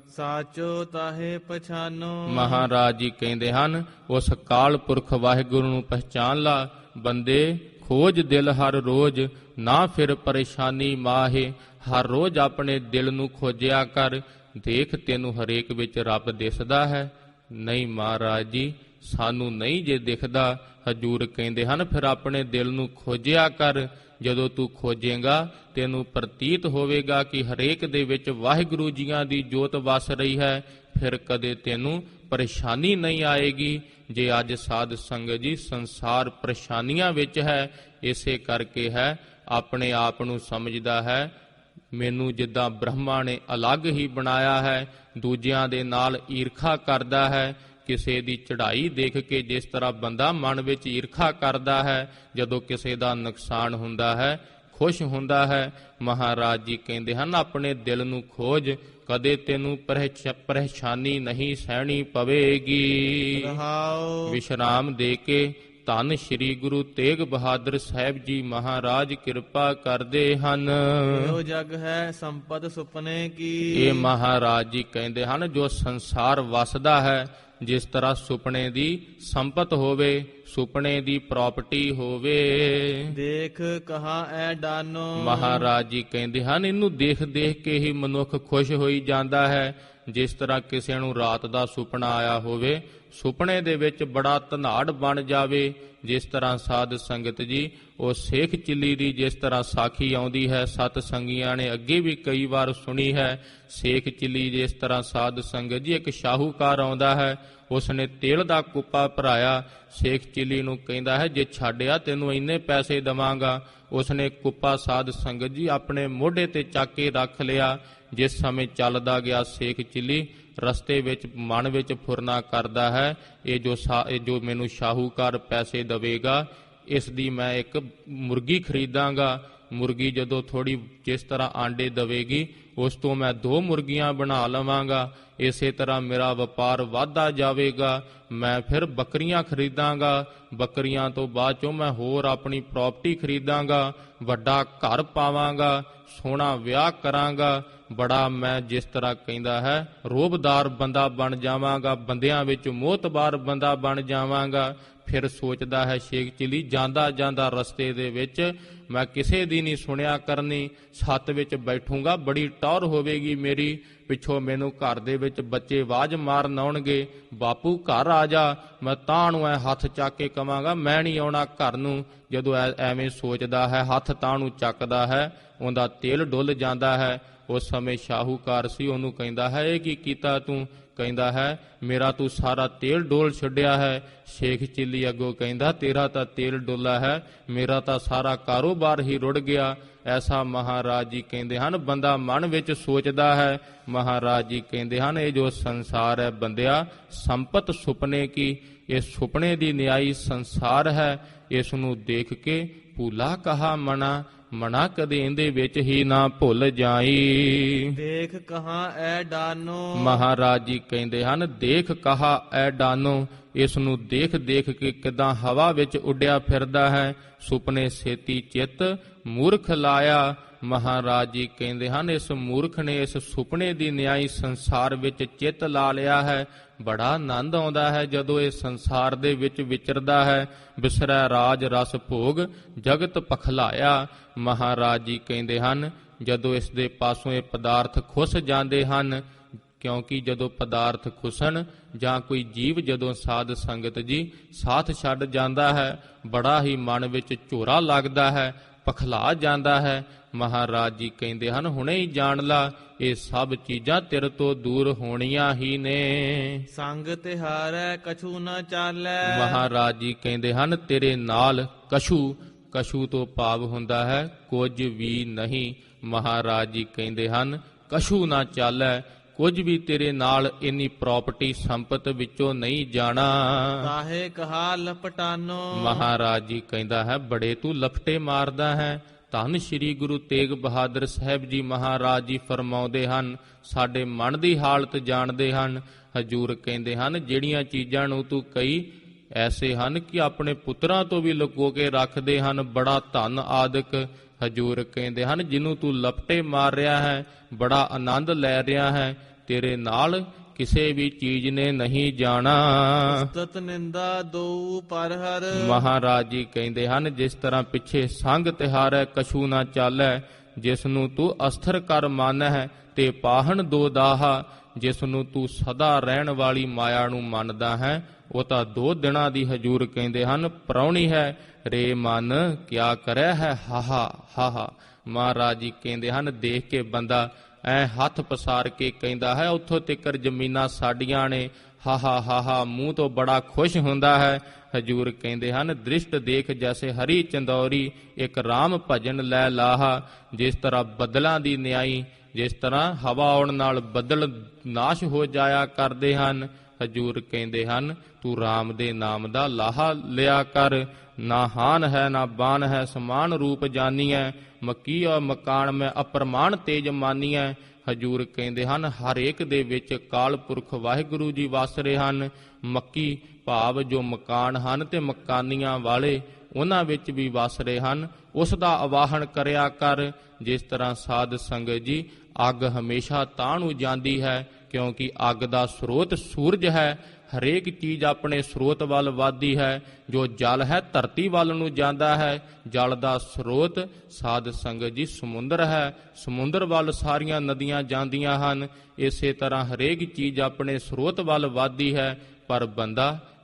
ਸਾਚੋ ਤਾਹੇ ਪਛਾਨੋ। ਮਹਾਰਾਜ ਜੀ ਕਹਿੰਦੇ ਹਨ, ਉਸ ਅਕਾਲ ਪੁਰਖ ਵਾਹਿਗੁਰੂ ਨੂੰ ਪਹਿਚਾਨ ਲਾ ਬੰਦੇ, ਖੋਜ ਦਿਲ ਹਰ ਰੋਜ਼, ਨਾ ਫਿਰ ਪਰੇਸ਼ਾਨੀ ਮਾਹੇ। ਹਰ ਰੋਜ਼ ਆਪਣੇ ਦਿਲ ਨੂੰ ਖੋਜਿਆ ਕਰ, ਦੇਖ ਤੈਨੂੰ ਹਰੇਕ ਵਿੱਚ ਰੱਬ ਦਿਸਦਾ ਹੈ। ਨਹੀਂ ਮਹਾਰਾਜ ਜੀ, ਸਾਨੂੰ ਨਹੀਂ ਜੇ ਦਿਖਦਾ। ਹਜੂਰ ਕਹਿੰਦੇ ਹਨ, ਫਿਰ ਆਪਣੇ ਦਿਲ ਨੂੰ ਖੋਜਿਆ ਕਰ। ਜਦੋਂ ਤੂੰ ਖੋਜੇਂਗਾ ਤੈਨੂੰ ਪ੍ਰਤੀਤ ਹੋਵੇਗਾ ਕਿ ਹਰੇਕ ਦੇ ਵਿੱਚ ਵਾਹਿਗੁਰੂ ਜੀਆਂ ਦੀ ਜੋਤ ਵਸ ਰਹੀ ਹੈ। ਫਿਰ ਕਦੇ ਤੈਨੂੰ ਪਰੇਸ਼ਾਨੀ ਨਹੀਂ ਆਏਗੀ। ਜੇ ਅੱਜ ਸਾਧ ਸੰਗਤ ਜੀ ਸੰਸਾਰ ਪਰੇਸ਼ਾਨੀਆਂ ਵਿੱਚ ਹੈ, ਇਸੇ ਕਰਕੇ ਹੈ ਆਪਣੇ ਆਪ ਨੂੰ ਸਮਝਦਾ ਹੈ ਮੈਨੂੰ ਜਿੱਦਾਂ ਬ੍ਰਹਮਾ ਨੇ ਅਲੱਗ ਹੀ ਬਣਾਇਆ ਹੈ, ਦੂਜਿਆਂ ਦੇ ਨਾਲ ਈਰਖਾ ਕਰਦਾ ਹੈ। ਕਿਸੇ ਦੀ ਚੜ੍ਹਾਈ ਦੇਖ ਕੇ ਜਿਸ ਤਰ੍ਹਾਂ ਬੰਦਾ ਮਨ ਵਿੱਚ ਈਰਖਾ ਕਰਦਾ ਹੈ, ਜਦੋਂ ਕਿਸੇ ਦਾ ਨੁਕਸਾਨ ਹੁੰਦਾ ਹੈ ਖੁਸ਼ ਹੁੰਦਾ ਹੈ। ਮਹਾਰਾਜ ਜੀ ਕਹਿੰਦੇ ਹਨ, ਆਪਣੇ ਦਿਲ ਨੂੰ ਖੋਜ, ਕਦੇ ਤੈਨੂੰ ਪਰੇਸ਼ਾਨੀ ਨਹੀਂ ਸਹਿਣੀ ਪਵੇਗੀ। ਵਿਸ਼ਰਾਮ ਦੇ ਕੇ ਧੰਨ ਸ਼੍ਰੀ ਗੁਰੂ ਤੇਗ ਬਹਾਦਰ ਸਾਹਿਬ ਜੀ ਮਹਾਰਾਜ ਕਿਰਪਾ ਕਰਦੇ ਹਨ। ਇਹੋ ਜਗ ਹੈ ਸੰਪਤ ਸੁਪਨੇ ਕੀ। ਇਹ ਮਹਾਰਾਜ ਜੀ ਕਹਿੰਦੇ ਹਨ, ਜੋ ਸੰਸਾਰ ਵਸਦਾ ਹੈ, ਜਿਸ ਤਰ੍ਹਾਂ ਸੁਪਨੇ ਦੀ ਸੰਪਤ ਹੋਵੇ, ਸੁਪਨੇ ਦੀ ਪ੍ਰਾਪਰਟੀ ਹੋਵੇ। ਦੇਖ ਕਹਾ ਐ ਡਾਨੋ। ਮਹਾਰਾਜ ਜੀ ਕਹਿੰਦੇ ਹਨ, ਇਹਨੂੰ ਦੇਖ ਦੇਖ ਕੇ ਹੀ ਮਨੁੱਖ ਖੁਸ਼ ਹੋਈ ਜਾਂਦਾ ਹੈ। ਜਿਸ ਤਰ੍ਹਾਂ ਕਿਸੇ ਨੂੰ ਰਾਤ ਦਾ ਸੁਪਨਾ ਆਇਆ ਹੋਵੇ, ਸੁਪਨੇ ਦੇ ਵਿੱਚ ਬੜਾ ਧਨਾੜ ਬਣ ਜਾਵੇ। ਜਿਸ ਤਰ੍ਹਾਂ ਸਾਧ ਸੰਗਤ ਜੀ ਉਹ ਸੇਖ ਚਿੱਲੀ ਦੀ ਜਿਸ ਤਰ੍ਹਾਂ ਸਾਖੀ ਆਉਂਦੀ ਹੈ, ਸਤ ਸੰਗੀਆਂ ਨੇ ਅੱਗੇ ਵੀ ਕਈ ਵਾਰ ਸੁਣੀ ਹੈ। ਸੇਖ ਚਿੱਲੀ ਜਿਸ ਤਰ੍ਹਾਂ ਸਾਧ ਸੰਗਤ ਜੀ, ਇੱਕ ਸ਼ਾਹੂਕਾਰ ਆਉਂਦਾ ਹੈ, ਉਸਨੇ ਤੇਲ ਦਾ ਕੁੱਪਾ ਭਰਾਇਆ। ਸੇਖ ਚਿੱਲੀ ਨੂੰ ਕਹਿੰਦਾ ਹੈ, ਜੇ ਛੱਡਿਆ ਤੈਨੂੰ ਇੰਨੇ ਪੈਸੇ ਦੇਵਾਂਗਾ। ਉਸਨੇ ਕੁੱਪਾ ਸਾਧ ਸੰਗਤ ਜੀ ਆਪਣੇ ਮੋਢੇ ਤੇ ਚੱਕ ਕੇ ਰੱਖ ਲਿਆ। ਜਿਸ ਸਮੇਂ ਚੱਲਦਾ ਗਿਆ ਸੇਖ ਚਿੱਲੀ ਰਸਤੇ ਵਿੱਚ ਮਨ ਵਿੱਚ ਫੁਰਨਾ ਕਰਦਾ ਹੈ, ਇਹ ਜੋ ਮੈਨੂੰ ਸ਼ਾਹੂਕਾਰ ਪੈਸੇ ਦੇਵੇਗਾ, ਇਸ ਦੀ ਮੈਂ ਇੱਕ ਮੁਰਗੀ ਖਰੀਦਾਂਗਾ। ਮੁਰਗੀ ਜਦੋਂ ਥੋੜੀ ਜਿਸ ਤਰ੍ਹਾਂ ਆਂਡੇ ਦੇਵੇਗੀ, ਉਸ ਤੋਂ ਮੈਂ 2 ਮੁਰਗੀਆਂ ਬਣਾ ਲਵਾਂਗਾ। ਇਸੇ ਤਰ੍ਹਾਂ ਮੇਰਾ ਵਪਾਰ ਵਧਦਾ ਜਾਵੇਗਾ। ਮੈਂ ਫਿਰ ਬੱਕਰੀਆਂ ਖਰੀਦਾਂਗਾ। ਬੱਕਰੀਆਂ ਤੋਂ ਬਾਅਦ ਚੋਂ ਮੈਂ ਹੋਰ ਆਪਣੀ ਪ੍ਰਾਪਰਟੀ ਖਰੀਦਾਂਗਾ, ਵੱਡਾ ਘਰ ਪਾਵਾਂਗਾ, ਸੋਹਣਾ ਵਿਆਹ ਕਰਾਂਗਾ। ਬੜਾ ਮੈਂ ਜਿਸ ਤਰ੍ਹਾਂ ਕਹਿੰਦਾ ਹੈ ਰੋਹਬਦਾਰ ਬੰਦਾ ਬਣ ਜਾਵਾਂਗਾ, ਬੰਦਿਆਂ ਵਿੱਚ ਮੋਹਤਬਾਰ ਬੰਦਾ ਬਣ ਜਾਵਾਂਗਾ। ਫਿਰ ਸੋਚਦਾ ਹੈ ਸ਼ੇਖ ਚਿੱਲੀ, ਜਾਂਦਾ ਜਾਂਦਾ ਰਸਤੇ ਦੇ ਵਿੱਚ ਮੈਂ ਕਿਸੇ ਦੀ ਨਹੀਂ ਸੁਣਿਆ ਕਰਨੀ, ਛੱਤ ਵਿੱਚ ਬੈਠੂੰਗਾ, ਬੜੀ ਟੌਰ ਹੋਵੇਗੀ ਮੇਰੀ। ਪਿੱਛੋਂ ਮੈਨੂੰ ਘਰ ਦੇ ਵਿੱਚ ਬੱਚੇ ਆਵਾਜ਼ ਮਾਰਨ ਆਉਣਗੇ, ਬਾਪੂ ਘਰ ਆ ਜਾ। ਮੈਂ ਤਾਂ ਨੂੰ ਐ ਹੱਥ ਚੱਕ ਕੇ ਕਵਾਂਗਾ, ਮੈਂ ਨਹੀਂ ਆਉਣਾ ਘਰ ਨੂੰ। ਜਦੋਂ ਐਵੇਂ ਸੋਚਦਾ ਹੈ, ਹੱਥ ਤਾਂ ਨੂੰ ਚੱਕਦਾ ਹੈ, ਉਹਦਾ ਤੇਲ ਡੁੱਲ ਜਾਂਦਾ ਹੈ। ਉਸ ਸਮੇਂ ਸ਼ਾਹੂਕਾਰ ਸੀ, ਉਹਨੂੰ ਕਹਿੰਦਾ ਹੈ, ਇਹ ਕੀ ਕੀਤਾ ਤੂੰ? ਕਹਿੰਦਾ ਹੈ, ਮੇਰਾ ਤੂੰ ਸਾਰਾ ਤੇਲ ਡੋਲ ਛੱਡਿਆ ਹੈ। ਸ਼ੇਖ ਚਿੱਲੀ ਅੱਗੋਂ ਕਹਿੰਦਾ, ਤੇਰਾ ਤਾਂ ਤੇਲ ਡੋਲਾ ਹੈ, ਮੇਰਾ ਤਾਂ ਸਾਰਾ ਕਾਰੋਬਾਰ ਹੀ ਰੁੜ ਗਿਆ। ਐਸਾ ਮਹਾਰਾਜ ਜੀ ਕਹਿੰਦੇ ਹਨ ਬੰਦਾ ਮਨ ਵਿੱਚ ਸੋਚਦਾ ਹੈ। ਮਹਾਰਾਜ ਜੀ ਕਹਿੰਦੇ ਹਨ, ਇਹ ਜੋ ਸੰਸਾਰ ਹੈ ਬੰਦਿਆ, ਸੰਪਤ ਸੁਪਨੇ ਕੀ। ਇਹ ਸੁਪਨੇ ਦੀ ਨਿਆਈ ਸੰਸਾਰ ਹੈ। ਇਸ ਨੂੰ ਦੇਖ ਕੇ ਭੂਲਾ ਕਹਾ ਮਨਾ, ਮਨਾ ਕਦੇ ਇਹਦੇ ਵਿੱਚ ਹੀ ਨਾ ਭੁੱਲ ਜਾਈ। ਦੇਖ ਕਹਾ ਐ ਡਾਨੋ। ਮਹਾਰਾਜ ਜੀ ਕਹਿੰਦੇ ਹਨ, ਦੇਖ ਕਹਾ ਐ ਡਾਨੋ। ਇਸ ਨੂੰ ਦੇਖ ਦੇਖ ਕੇ ਕਿਦਾਂ ਹਵਾ ਵਿੱਚ ਉੱਡਿਆ ਫਿਰਦਾ ਹੈ। ਸੁਪਨੇ ਛੇਤੀ ਚਿੱਤ ਮੂਰਖ ਲਾਇਆ। ਮਹਾਰਾਜ ਜੀ ਕਹਿੰਦੇ ਹਨ, ਇਸ ਮੂਰਖ ਨੇ ਇਸ ਸੁਪਨੇ ਦੀ ਨਿਆਈ ਸੰਸਾਰ ਵਿੱਚ ਚਿੱਤ ਲਾ ਲਿਆ ਹੈ। ਬੜਾ ਆਨੰਦ ਆਉਂਦਾ ਹੈ ਜਦੋਂ ਇਹ ਸੰਸਾਰ ਦੇ ਵਿੱਚ ਵਿਚਰਦਾ ਹੈ। ਬਿਸਰੈ ਰਾਜ ਰਸ ਭੋਗ ਜਗਤ ਪਖਲਾਇਆ। ਮਹਾਰਾਜ ਜੀ ਕਹਿੰਦੇ ਹਨ, ਜਦੋਂ ਇਸ ਦੇ ਪਾਸੋਂ ਇਹ ਪਦਾਰਥ ਖੁੱਸ ਜਾਂਦੇ ਹਨ, ਕਿਉਂਕਿ ਜਦੋਂ ਪਦਾਰਥ ਖੁਸਣ ਜਾਂ ਕੋਈ ਜੀਵ ਜਦੋਂ ਸਾਧ ਸੰਗਤ ਜੀ ਸਾਥ ਛੱਡ ਜਾਂਦਾ ਹੈ, ਬੜਾ ਹੀ ਮਨ ਵਿੱਚ ਝੋਰਾ ਲੱਗਦਾ ਹੈ, ਪਖਲਾ ਜਾਂਦਾ ਹੈ। ਮਹਾਰਾਜ ਜੀ ਕਹਿੰਦੇ ਹਨ, ਹੁਣੇ ਹੀ ਜਾਣ ਲਾ, ਇਹ ਸਭ ਚੀਜ਼ਾਂ ਤੇਰੇ ਤੋਂ ਦੂਰ ਹੋਣੀਆਂ ਹੀ ਨੇ। ਸੰਗ ਤਿਹਾਰੈ ਕਛੂ ਨ ਚਾਲੈ। ਮਹਾਰਾਜ ਜੀ ਕਹਿੰਦੇ ਹਨ, ਤੇਰੇ ਨਾਲ ਕਛੂ ਤੋਂ ਭਾਵ ਹੁੰਦਾ ਹੈ ਕੁਝ ਵੀ ਨਹੀਂ। ਮਹਾਰਾਜ ਜੀ ਕਹਿੰਦੇ ਹਨ, ਕਛੂ ਨਾ ਚਾਲੈ, ਕੁਝ ਵੀ ਤੇਰੇ ਨਾਲ ਇੰਨੀ ਪ੍ਰਾਪਰਟੀ ਸੰਪਤ ਵਿੱਚੋਂ ਨਹੀਂ ਜਾਣਾ। ਤਾਹੇ ਕਹਾ ਲਪਟਾਨੋ। ਮਹਾਰਾਜ ਜੀ ਕਹਿੰਦਾ ਹੈ, ਬੜੇ ਤੂੰ ਲਫਟੇ ਮਾਰਦਾ ਹੈ। ਧੰਨ ਸ਼੍ਰੀ ਗੁਰੂ ਤੇਗ ਬਹਾਦਰ ਸਾਹਿਬ ਜੀ ਮਹਾਰਾਜ ਜੀ ਫਰਮਾਉਂਦੇ ਹਨ, ਸਾਡੇ ਮਨ ਦੀ ਹਾਲਤ ਜਾਣਦੇ ਹਨ। ਹਜੂਰ ਕਹਿੰਦੇ ਹਨ, ਜਿਹੜੀਆਂ ਚੀਜ਼ਾਂ ਨੂੰ ਤੂੰ ਕਈ ਐਸੇ ਹਨ ਕਿ ਆਪਣੇ ਪੁੱਤਰਾਂ ਤੋਂ ਵੀ ਲੁਕੋ ਕੇ ਰੱਖਦੇ ਹਨ, ਬੜਾ ਧਨ ਆਦਿਕ। ਹਜੂਰ ਕਹਿੰਦੇ ਹਨ, ਜਿਹਨੂੰ ਤੂੰ ਲਪਟੇ ਮਾਰ ਰਿਹਾ ਹੈ, ਬੜਾ ਆਨੰਦ ਲੈ ਰਿਹਾ ਹੈ, ਤੇਰੇ ਨਾਲ ਕਿਸੇ ਵੀ ਚੀਜ਼ ਨੇ ਨਹੀਂ ਜਾਣਾ। ਉਸਤਤ ਨਿੰਦਾ ਦੋ ਪਰ ਹਰ। ਮਹਾਰਾਜ ਜੀ ਕਹਿੰਦੇ ਹਨ, ਜਿਸ ਤਰ੍ਹਾਂ ਪਿੱਛੇ ਸੰਗ ਤਿਹਾਰੈ ਕਛੂ ਨਾ ਚਾਲੈ, ਜਿਸ ਨੂੰ ਤੂੰ ਅਸਥਰ ਕਰ ਮੰਨੈ ਤੇ ਪਾਹਣ ਦੋ ਦਾਹਾ, ਜਿਸ ਨੂੰ ਤੂੰ ਸਦਾ ਰਹਿਣ ਵਾਲੀ ਮਾਇਆ ਨੂੰ ਮੰਨਦਾ ਹੈ, ਉਹ ਤਾਂ 2 ਦਿਨਾਂ ਦੀ ਹਜੂਰ ਕਹਿੰਦੇ ਹਨ ਪ੍ਰਾਹੁਣੀ ਹੈ। ਰੇ ਮਨ ਕਿਆ ਕਰੈ ਹੈ ਹਾਹਾ। ਮਹਾਰਾਜ ਜੀ ਕਹਿੰਦੇ ਹਨ, ਦੇਖ ਕੇ ਬੰਦਾ ਐ ਹੱਥ ਪਸਾਰ ਕੇ ਕਹਿੰਦਾ ਹੈ, ਉੱਥੋਂ ਤੀਕਰ ਜ਼ਮੀਨਾਂ ਸਾਡੀਆਂ ਨੇ, ਹਾਹਾ ਮੂੰਹ ਤੋਂ ਬੜਾ ਖੁਸ਼ ਹੁੰਦਾ ਹੈ। ਹਜੂਰ ਕਹਿੰਦੇ ਹਨ, ਦ੍ਰਿਸ਼ਟ ਦੇਖ ਜੈਸੇ ਹਰੀ ਚੰਦੌਰੀ, ਇੱਕ ਰਾਮ ਭਜਨ ਲੈ ਲਾਹਾ। ਜਿਸ ਤਰ੍ਹਾਂ ਬੱਦਲਾਂ ਦੀ ਨਿਆਈ, ਜਿਸ ਤਰ੍ਹਾਂ ਹਵਾ ਆਉਣ ਨਾਲ ਬੱਦਲ ਨਾਸ਼ ਹੋ ਜਾਇਆ ਕਰਦੇ ਹਨ, ਹਜੂਰ ਕਹਿੰਦੇ ਹਨ, ਤੂੰ ਰਾਮ ਦੇ ਨਾਮ ਦਾ ਲਾਹਾ ਲਿਆ ਕਰ। ਨਾ ਹਾਨ ਹੈ ਨਾ ਬਾਨ ਹੈ, ਸਮਾਨ ਰੂਪ ਜਾਨੀਐ, ਮੱਕੀ ਔਰ ਮਕਾਨ ਮੈਂ ਅਪਰਮਾਣ ਤੇਜ ਮਾਨੀਐ। ਹਜੂਰ ਕਹਿੰਦੇ ਹਨ, ਹਰ ਇੱਕ ਦੇ ਵਿੱਚ ਕਾਲ ਪੁਰਖ ਵਾਹਿਗੁਰੂ ਜੀ ਵਸ ਰਹੇ ਹਨ। ਮੱਕੀ ਭਾਵ ਜੋ ਮਕਾਨ ਹਨ ਤੇ ਮਕਾਨੀਆਂ ਵਾਲੇ, ਉਹਨਾਂ ਵਿੱਚ ਵੀ ਵਸ ਰਹੇ ਹਨ। ਉਸ ਦਾ ਆਵਾਹਨ ਕਰਿਆ ਕਰ। ਜਿਸ ਤਰ੍ਹਾਂ ਸਾਧ ਸੰਗਤ ਜੀ ਅੱਗ ਹਮੇਸ਼ਾ ਤਾਂ ਨੂੰ ਜਾਂਦੀ ਹੈ, ਕਿਉਂਕਿ ਅੱਗ ਦਾ ਸਰੋਤ ਸੂਰਜ ਹੈ। ਹਰੇਕ ਚੀਜ਼ ਆਪਣੇ ਸਰੋਤ ਵੱਲ ਵੱਧਦੀ ਹੈ। ਜੋ ਜਲ ਹੈ ਧਰਤੀ ਵੱਲ ਨੂੰ ਜਾਂਦਾ ਹੈ, ਜਲ ਦਾ ਸਰੋਤ ਸਾਧ ਸੰਗਤ ਜੀ ਸਮੁੰਦਰ ਹੈ, ਸਮੁੰਦਰ ਵੱਲ ਸਾਰੀਆਂ ਨਦੀਆਂ ਜਾਂਦੀਆਂ ਹਨ। ਇਸੇ ਤਰ੍ਹਾਂ ਹਰੇਕ ਚੀਜ਼ ਆਪਣੇ ਸਰੋਤ ਵੱਲ ਵੱਧਦੀ ਹੈ, ਪਰ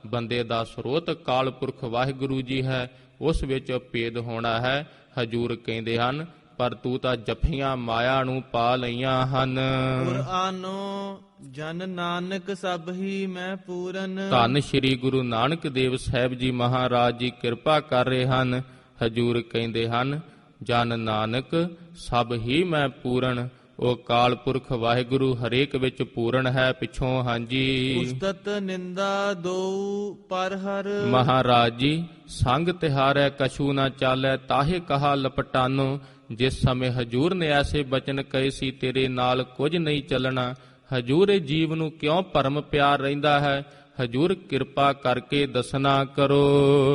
ਬੰਦੇ ਦਾ ਸਰੋਤ ਕਾਲ ਪੁਰਖ ਵਾਹਿਗੁਰੂ ਜੀ ਹੈ, ਉਸ ਵਿੱਚ ਭੇਦ ਹੋਣਾ ਹੈ। ਹਜੂਰ ਕਹਿੰਦੇ ਹਨ, ਪਰ ਤੂੰ ਤਾਂ ਜੱਫੀਆਂ ਮਾਇਆ ਨੂੰ ਪਾ ਲਈਆਂ ਹਨ। ਕੁਰਾਨੋ ਜਨ ਨਾਨਕ ਸਭ ਹੀ ਮੈਂ ਪੂਰਨ। ਧੰਨ ਸ਼੍ਰੀ ਗੁਰੂ ਨਾਨਕ ਦੇਵ ਸਾਹਿਬ ਜੀ ਮਹਾਰਾਜ ਜੀ ਕਿਰਪਾ ਕਰ ਰਹੇ ਹਨ। ਹਜੂਰ ਕਹਿੰਦੇ ਹਨ, ਜਨ ਨਾਨਕ ਸਭ ਹੀ ਮੈਂ ਪੂਰਨ। ਉਹ ਕਾਲ ਪੁਰਖ ਵਾਹਿਗੁਰੂ ਹਰੇਕ ਵਿੱਚ ਪੂਰਨ ਹੈ। ਪਿੱਛੋਂ ਹਾਂਜੀ, ਉਸਤਤ ਨਿੰਦਾ ਦੋ ਪਰ ਹਰ। ਮਹਾਰਾਜ ਜੀ ਸੰਗ ਤਿਹਾਰੈ ਕਛੂ ਨਾ ਚਾਲੈ, ਤਾਹੇ ਕਹਾ ਲਪਟਾਨੋ। ਜਿਸ ਸਮੇਂ ਹਜੂਰ ਨੇ ਐਸੇ ਬਚਨ ਕਹੇ ਸੀ, ਤੇਰੇ ਨਾਲ ਕੁਝ ਨਹੀਂ ਚੱਲਣਾ, ਹਜੂਰ ਇਹ ਜੀਵ ਨੂੰ ਕਿਉਂ ਭਰਮ ਪਿਆਰ ਰਹਿੰਦਾ ਹੈ? ਹਜੂਰ ਕਿਰਪਾ ਕਰਕੇ ਦੱਸਣਾ ਕਰੋ।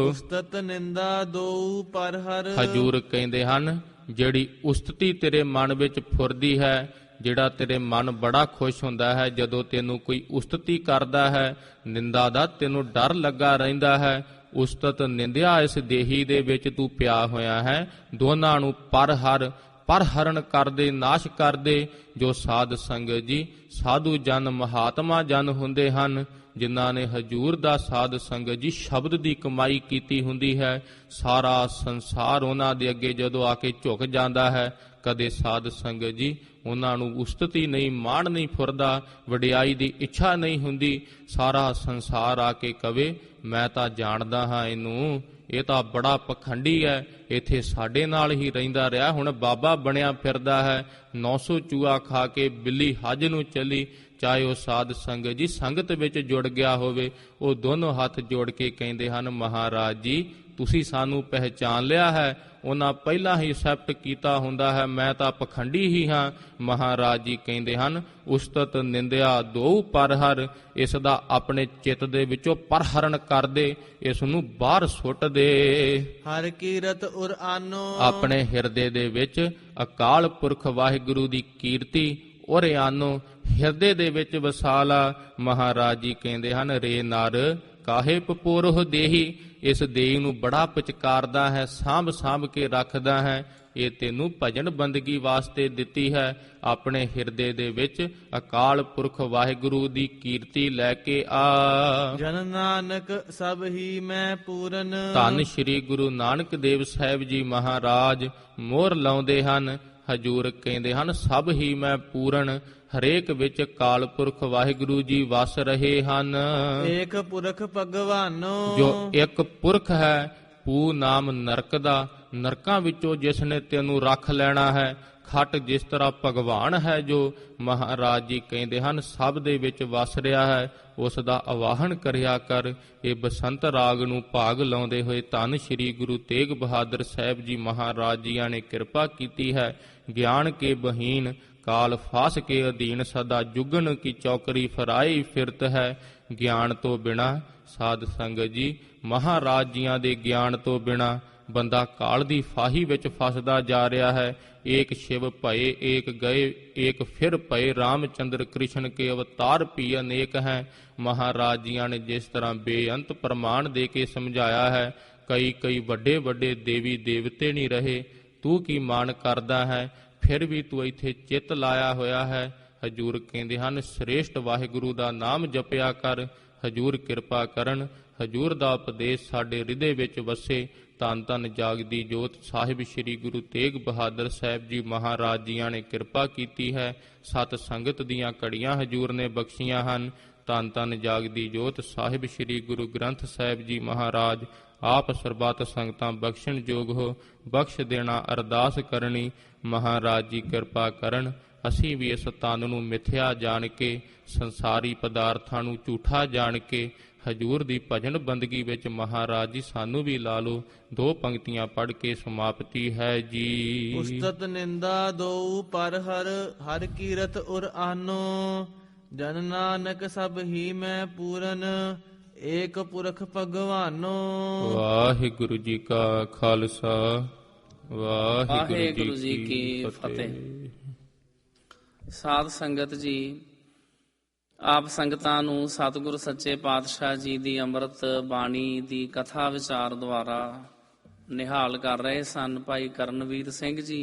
ਉਸਤਤ ਨਿੰਦਾ ਦੋ ਪਰ ਹਰ। ਹਜੂਰ ਕਹਿੰਦੇ ਹਨ, ਜਿਹੜੀ ਉਸਤਤੀ ਤੇਰੇ ਮਨ ਵਿੱਚ ਫੁਰਦੀ ਹੈ, ਜਿਹੜਾ ਤੇਰੇ ਮਨ ਬੜਾ ਖੁਸ਼ ਹੁੰਦਾ ਹੈ ਜਦੋਂ ਤੈਨੂੰ ਕੋਈ ਉਸਤਤੀ ਕਰਦਾ ਹੈ, ਨਿੰਦਾ ਦਾ ਤੈਨੂੰ ਡਰ ਲੱਗਾ ਰਹਿੰਦਾ ਹੈ। ਉਸਤਤ ਨਿੰਦਿਆ ਇਸ ਦੇਹੀ ਦੇ ਵਿੱਚ ਤੂੰ ਪਿਆ ਹੋਇਆ ਹੈ, ਦੋਨਾਂ ਨੂੰ ਪਰਹਰਨ ਕਰਦੇ, ਨਾਸ਼ ਕਰਦੇ। ਜੋ ਸਾਧ ਸੰਗਤ ਜੀ ਸਾਧੂ ਜਨ ਮਹਾਤਮਾ ਜਨ ਹੁੰਦੇ ਹਨ, ਜਿਨ੍ਹਾਂ ਨੇ ਹਜੂਰ ਦਾ ਸਾਧ ਸੰਗਤ ਜੀ ਸ਼ਬਦ ਦੀ ਕਮਾਈ ਕੀਤੀ ਹੁੰਦੀ ਹੈ, ਸਾਰਾ ਸੰਸਾਰ ਉਹਨਾਂ ਦੇ ਅੱਗੇ ਜਦੋਂ ਆ ਕੇ ਝੁਕ ਜਾਂਦਾ ਹੈ। ਕਦੇ ਸਾਧ ਸੰਗਤ ਜੀ ਉਹਨਾਂ ਨੂੰ ਉਸਤਤੀ ਨਹੀਂ, ਮਾਣ ਨਹੀਂ ਫੁਰਦਾ, ਵਡਿਆਈ ਦੀ ਇੱਛਾ ਨਹੀਂ ਹੁੰਦੀ। ਸਾਰਾ ਸੰਸਾਰ ਆ ਕੇ ਕਵੇ, ਮੈਂ ਤਾਂ ਜਾਣਦਾ ਹਾਂ ਇਹਨੂੰ, ਇਹ ਤਾਂ ਬੜਾ ਪਖੰਡੀ ਹੈ, ਇੱਥੇ ਸਾਡੇ ਨਾਲ ਹੀ ਰਹਿੰਦਾ ਰਿਹਾ, ਹੁਣ ਬਾਬਾ ਬਣਿਆ ਫਿਰਦਾ ਹੈ। 900 ਚੂਹਾ ਖਾ ਕੇ ਬਿੱਲੀ ਹੱਜ ਨੂੰ ਚੱਲੀ। ਚਾਹੇ ਉਹ ਸਾਧ ਸੰਗਤ ਜੀ ਸੰਗਤ ਵਿੱਚ ਜੁੜ ਗਿਆ ਹੋਵੇ, ਉਹ ਦੋਨੋਂ ਹੱਥ ਜੋੜ ਕੇ ਕਹਿੰਦੇ ਹਨ, ਮਹਾਰਾਜ ਜੀ ਤੁਸੀਂ ਸਾਨੂੰ ਪਹਿਚਾਨ ਲਿਆ ਹੈ। ਉਹਨਾਂ ਪਹਿਲਾਂ ਹੀ ਐਕਸੈਪਟ ਕੀਤਾ ਹੁੰਦਾ ਹੈ, ਮੈਂ ਤਾਂ ਪਖੰਡੀ ਹੀ ਹਾਂ। ਮਹਾਰਾਜ ਜੀ ਕਹਿੰਦੇ ਹਨ, ਉਸਤਤ ਨਿੰਦਿਆ ਦੋ ਪਰਹਰ। ਇਸ ਦਾ ਆਪਣੇ ਚਿੱਤ ਦੇ ਵਿੱਚੋਂ ਪਰਹਰਨ ਕਰ ਦੇ, ਇਸ ਨੂੰ ਬਾਹਰ ਸੁੱਟ ਦੇ। ਹਰ ਕੀਰਤ ਉਰ ਆਨੋ। ਆਪਣੇ ਹਿਰਦੇ ਦੇ ਵਿੱਚ ਅਕਾਲ ਪੁਰਖ ਵਾਹਿਗੁਰੂ ਦੀ ਕੀਰਤੀ ਔਰ ਆਨੋ ਹਿਰਦੇ ਦੇ ਵਿੱਚ ਵਸਾ ਲਾ। ਮਹਾਰਾਜ ਜੀ ਕਹਿੰਦੇ ਹਨ, ਰੇ ਨਰ ਕਾਹੇ ਪਪੋਰਹ ਦੇਹੀ। ਇਸ ਦੇਹ ਨੂੰ ਬੜਾ ਪਚਕਾਰਦਾ ਹੈ, ਸਾਂਭ ਕੇ ਰੱਖਦਾ ਹੈ। ਇਹ ਤੈਨੂੰ ਭਜਨ ਬੰਦਗੀ ਵਾਸਤੇ ਦਿੱਤੀ ਹੈ। ਆਪਣੇ ਹਿਰਦੇ ਦੇ ਵਿੱਚ ਅਕਾਲ ਪੁਰਖ ਵਾਹਿਗੁਰੂ ਦੀ ਕੀਰਤੀ ਲੈ ਕੇ ਆ। ਜਨ ਨਾਨਕ ਸਭ ਹੀ ਮੈਂ ਪੂਰਨ। ਧੰਨ ਸ੍ਰੀ ਗੁਰੂ ਨਾਨਕ ਦੇਵ ਸਾਹਿਬ ਜੀ ਮਹਾਰਾਜ ਮੋਹਰ ਲਾਉਂਦੇ ਹਨ। ਹਜੂਰ ਕਹਿੰਦੇ ਹਨ ਸਭ ਹੀ ਮੈਂ ਪੂਰਨ। ਹਰੇਕ ਵਿੱਚ ਅਕਾਲ ਪੁਰਖ ਵਾਹਿਗੁਰੂ ਜੀ ਵਸ ਰਹੇ ਹਨ। ਏਕ ਪੁਰਖ ਭਗਵਾਨੋ। ਜੋ ਇੱਕ ਪੁਰਖ ਹੈ, ਪੂ ਨਾਮ ਨਰਕ ਦਾ, ਨਰਕਾਂ ਵਿੱਚੋਂ ਜਿਸ ਨੇ ਤੈਨੂੰ ਰੱਖ ਲੈਣਾ ਹੈ। ਖਟ ਜਿਸ ਤਰ੍ਹਾਂ ਭਗਵਾਨ ਹੈ ਜੋ ਮਹਾਰਾਜ ਜੀ ਕਹਿੰਦੇ ਹਨ ਸਭ ਦੇ ਵਿੱਚ ਵਸ ਰਿਹਾ ਹੈ, ਉਸ ਦਾ ਆਵਾਹਨ ਕਰਿਆ ਕਰ। ਇਹ ਬਸੰਤ ਰਾਗ ਨੂੰ ਭਾਗ ਲਾਉਂਦੇ ਹੋਏ ਧੰਨ ਸ੍ਰੀ ਗੁਰੂ ਤੇਗ ਬਹਾਦਰ ਸਾਹਿਬ ਜੀ ਮਹਾਰਾਜ ਜੀਆਂ ਨੇ ਕਿਰਪਾ ਕੀਤੀ ਹੈ। ਗਿਆਨ ਕੇ ਬਹੀਨ ਕਾਲ ਫਾਸ ਕੇ ਅਧੀਨ ਸਦਾ ਜੁਗਨ ਕੀ ਚੌਕਰੀ ਫਰਾਈ ਫਿਰਤ ਹੈ। ਗਿਆਨ ਤੋਂ ਬਿਨਾ ਸਾਧ ਸੰਗਤ ਜੀ ਮਹਾਰਾਜ ਜੀਆਂ ਦੇ ਗਿਆਨ ਤੋਂ ਬਿਨਾ ਬੰਦਾ ਕਾਲ ਦੀ ਫਾਹੀ ਵਿੱਚ ਫਸਦਾ ਜਾ ਰਿਹਾ ਹੈ। ਏਕ ਸ਼ਿਵ ਭਏ ਏਕ ਗਏ ਏਕ ਫਿਰ ਭਏ ਰਾਮਚੰਦਰ ਕ੍ਰਿਸ਼ਨ ਕੇ ਅਵਤਾਰ ਵੀ ਅਨੇਕ ਹੈ। ਮਹਾਰਾਜ ਜੀਆਂ ਨੇ ਜਿਸ ਤਰ੍ਹਾਂ ਬੇਅੰਤ ਪ੍ਰਮਾਣ ਦੇ ਕੇ ਸਮਝਾਇਆ ਹੈ। ਕਈ ਵੱਡੇ ਵੱਡੇ ਦੇਵੀ ਦੇਵਤੇ ਨਹੀਂ ਰਹੇ, ਤੂੰ ਕੀ ਮਾਣ ਕਰਦਾ ਹੈ, ਫਿਰ ਵੀ ਤੂੰ ਇੱਥੇ ਚਿੱਤ ਲਾਇਆ ਹੋਇਆ ਹੈ। ਹਜੂਰ ਕਹਿੰਦੇ ਹਨ ਸ੍ਰੇਸ਼ਟ ਵਾਹਿਗੁਰੂ ਦਾ ਨਾਮ ਜਪਿਆ ਕਰ। ਹਜੂਰ ਕਿਰਪਾ ਕਰਨ, ਹਜੂਰ ਦਾ ਉਪਦੇਸ਼ ਸਾਡੇ ਹਿਰਦੇ ਵਿੱਚ ਵਸੇ। ਧੰਨ ਧੰਨ ਜਾਗਦੀ ਜੋਤ ਸਾਹਿਬ ਸ੍ਰੀ ਗੁਰੂ ਤੇਗ ਬਹਾਦਰ ਸਾਹਿਬ ਜੀ ਮਹਾਰਾਜ ਜੀਆਂ ਨੇ ਕਿਰਪਾ ਕੀਤੀ ਹੈ। ਸਤ ਸੰਗਤ ਦੀਆਂ ਘੜੀਆਂ ਹਜੂਰ ਨੇ ਬਖਸ਼ੀਆਂ ਹਨ। ਧੰਨ ਧੰਨ ਜਾਗਦੀ ਜੋਤ ਸਾਹਿਬ ਸ੍ਰੀ ਗੁਰੂ ਗ੍ਰੰਥ ਸਾਹਿਬ ਜੀ ਮਹਾਰਾਜ ਆਪ ਸਰਬੱਤ ਸੰਗਤਾਂ ਬਖਸ਼ਣ ਜੋਗ ਹੋ। ਬਖਸ਼ ਦੇਣਾ ਅਰਦਾਸ ਕਰਨੀ, ਮਹਾਰਾਜ ਜੀ ਕਿਰਪਾ ਕਰਨ। ਅਸੀਂ ਵੀ ਇਸ ਤਨ ਨੂੰ ਮਿਥਿਆ ਜਾਣ ਕੇ, ਸੰਸਾਰੀ ਪਦਾਰਥਾਂ ਨੂੰ ਝੂਠਾ ਜਾਣ ਕੇ ਹਜੂਰ ਦੀ ਭਜਨ ਬੰਦਗੀ ਵਿੱਚ ਮਹਾਰਾਜ ਜੀ ਸਾਨੂੰ ਵੀ ਲਾ ਲਓ। ਦੋ ਪੰਕਤੀਆਂ ਪੜ੍ਹ ਕੇ ਸਮਾਪਤੀ ਹੈ ਜੀ। ਉਸਤਤ ਨਿੰਦਾ ਦੋ ਪਰ ਹਰ ਹਰ ਕੀਰਤ ਉਰ ਆਨੋ। ਜਨ ਨਾਨਕ ਸਭ ਹੀ ਮੈਂ ਪੂਰਨ। ਏਕ ਪੁਰਖ ਭਗਵਾਨੋ। ਵਾਹਿਗੁਰੂ ਜੀ ਕਾ ਖਾਲਸਾ ਵਾਹਿਗੁਰੂ ਜੀ ਕੀ ਫਤਿਹ। ਸਾਧ ਸੰਗਤ ਜੀ, ਆਪ ਸੰਗਤਾਂ ਨੂੰ ਸਤਿਗੁਰ ਸੱਚੇ ਪਾਤਸ਼ਾਹ ਜੀ ਦੀ ਅੰਮ੍ਰਿਤ ਬਾਣੀ ਦੀ ਕਥਾ ਵਿਚਾਰ ਦੁਆਰਾ ਨਿਹਾਲ ਕਰ ਰਹੇ ਸਨ ਭਾਈ ਕਰਨਵੀਰ ਸਿੰਘ ਜੀ।